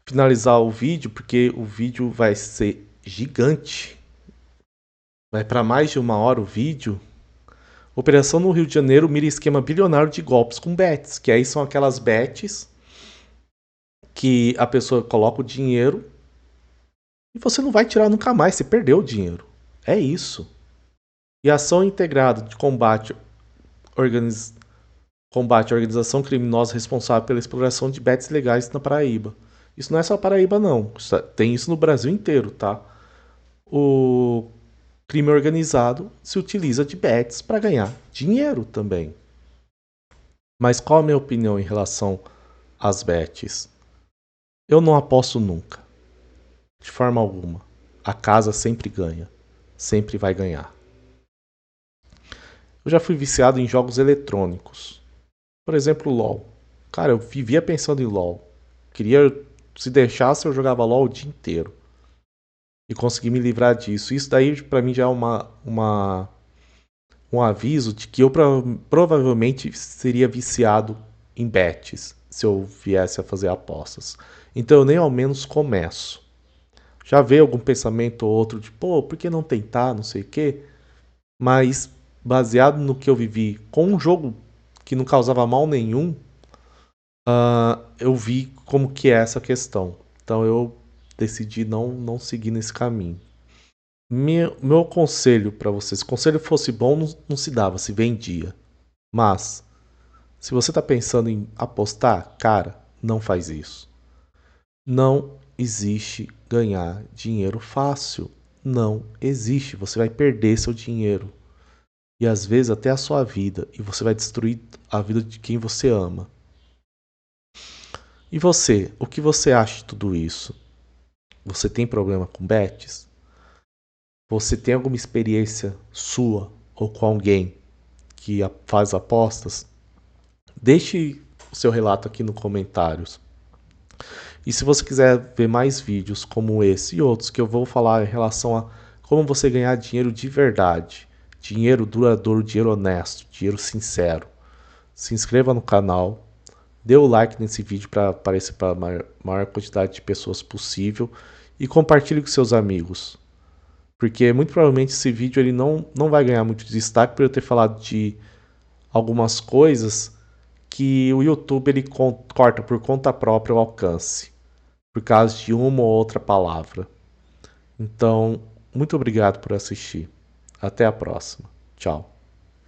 S1: finalizar o vídeo, porque o vídeo vai ser gigante. Vai para mais de 1 hora o vídeo. Operação no Rio de Janeiro mira esquema bilionário de golpes com bets, que aí são aquelas bets que a pessoa coloca o dinheiro e você não vai tirar nunca mais, você perdeu o dinheiro. É isso. E ação integrada de combate à organização criminosa responsável pela exploração de bets legais na Paraíba. Isso não é só Paraíba, não. Tem isso no Brasil inteiro, tá? O crime organizado se utiliza de bets para ganhar dinheiro também. Mas qual a minha opinião em relação às bets? Eu não aposto nunca. De forma alguma. A casa sempre ganha. Sempre vai ganhar. Eu já fui viciado em jogos eletrônicos. Por exemplo, LoL. Cara, eu vivia pensando em LoL. Se deixasse, eu jogava LoL o dia inteiro. E consegui me livrar disso. Isso daí, pra mim, já é um aviso de que eu provavelmente seria viciado em bets se eu viesse a fazer apostas. Então eu nem ao menos começo. Já veio algum pensamento ou outro de, pô, por que não tentar, não sei o quê? Mas, baseado no que eu vivi com um jogo que não causava mal nenhum, eu vi como que é essa questão. Então eu decidi não seguir nesse caminho. Meu conselho para vocês, se o conselho fosse bom, não se dava, se vendia. Mas, Se você está pensando em apostar, cara, não faz isso. Não existe ganhar dinheiro fácil. Não existe. Você vai perder seu dinheiro. E às vezes até a sua vida. E você vai destruir a vida de quem você ama. E você? O que você acha de tudo isso? Você tem problema com bets? Você tem alguma experiência sua ou com alguém que faz apostas? Deixe o seu relato aqui nos comentários. E se você quiser ver mais vídeos como esse e outros que eu vou falar em relação a como você ganhar dinheiro de verdade, dinheiro duradouro, dinheiro honesto, dinheiro sincero, se inscreva no canal, dê o like nesse vídeo para aparecer para a maior quantidade de pessoas possível e compartilhe com seus amigos. Porque muito provavelmente esse vídeo ele não vai ganhar muito destaque por eu ter falado de algumas coisas que o YouTube ele corta por conta própria o alcance, por causa de uma ou outra palavra. Então, muito obrigado por assistir. Até a próxima. Tchau.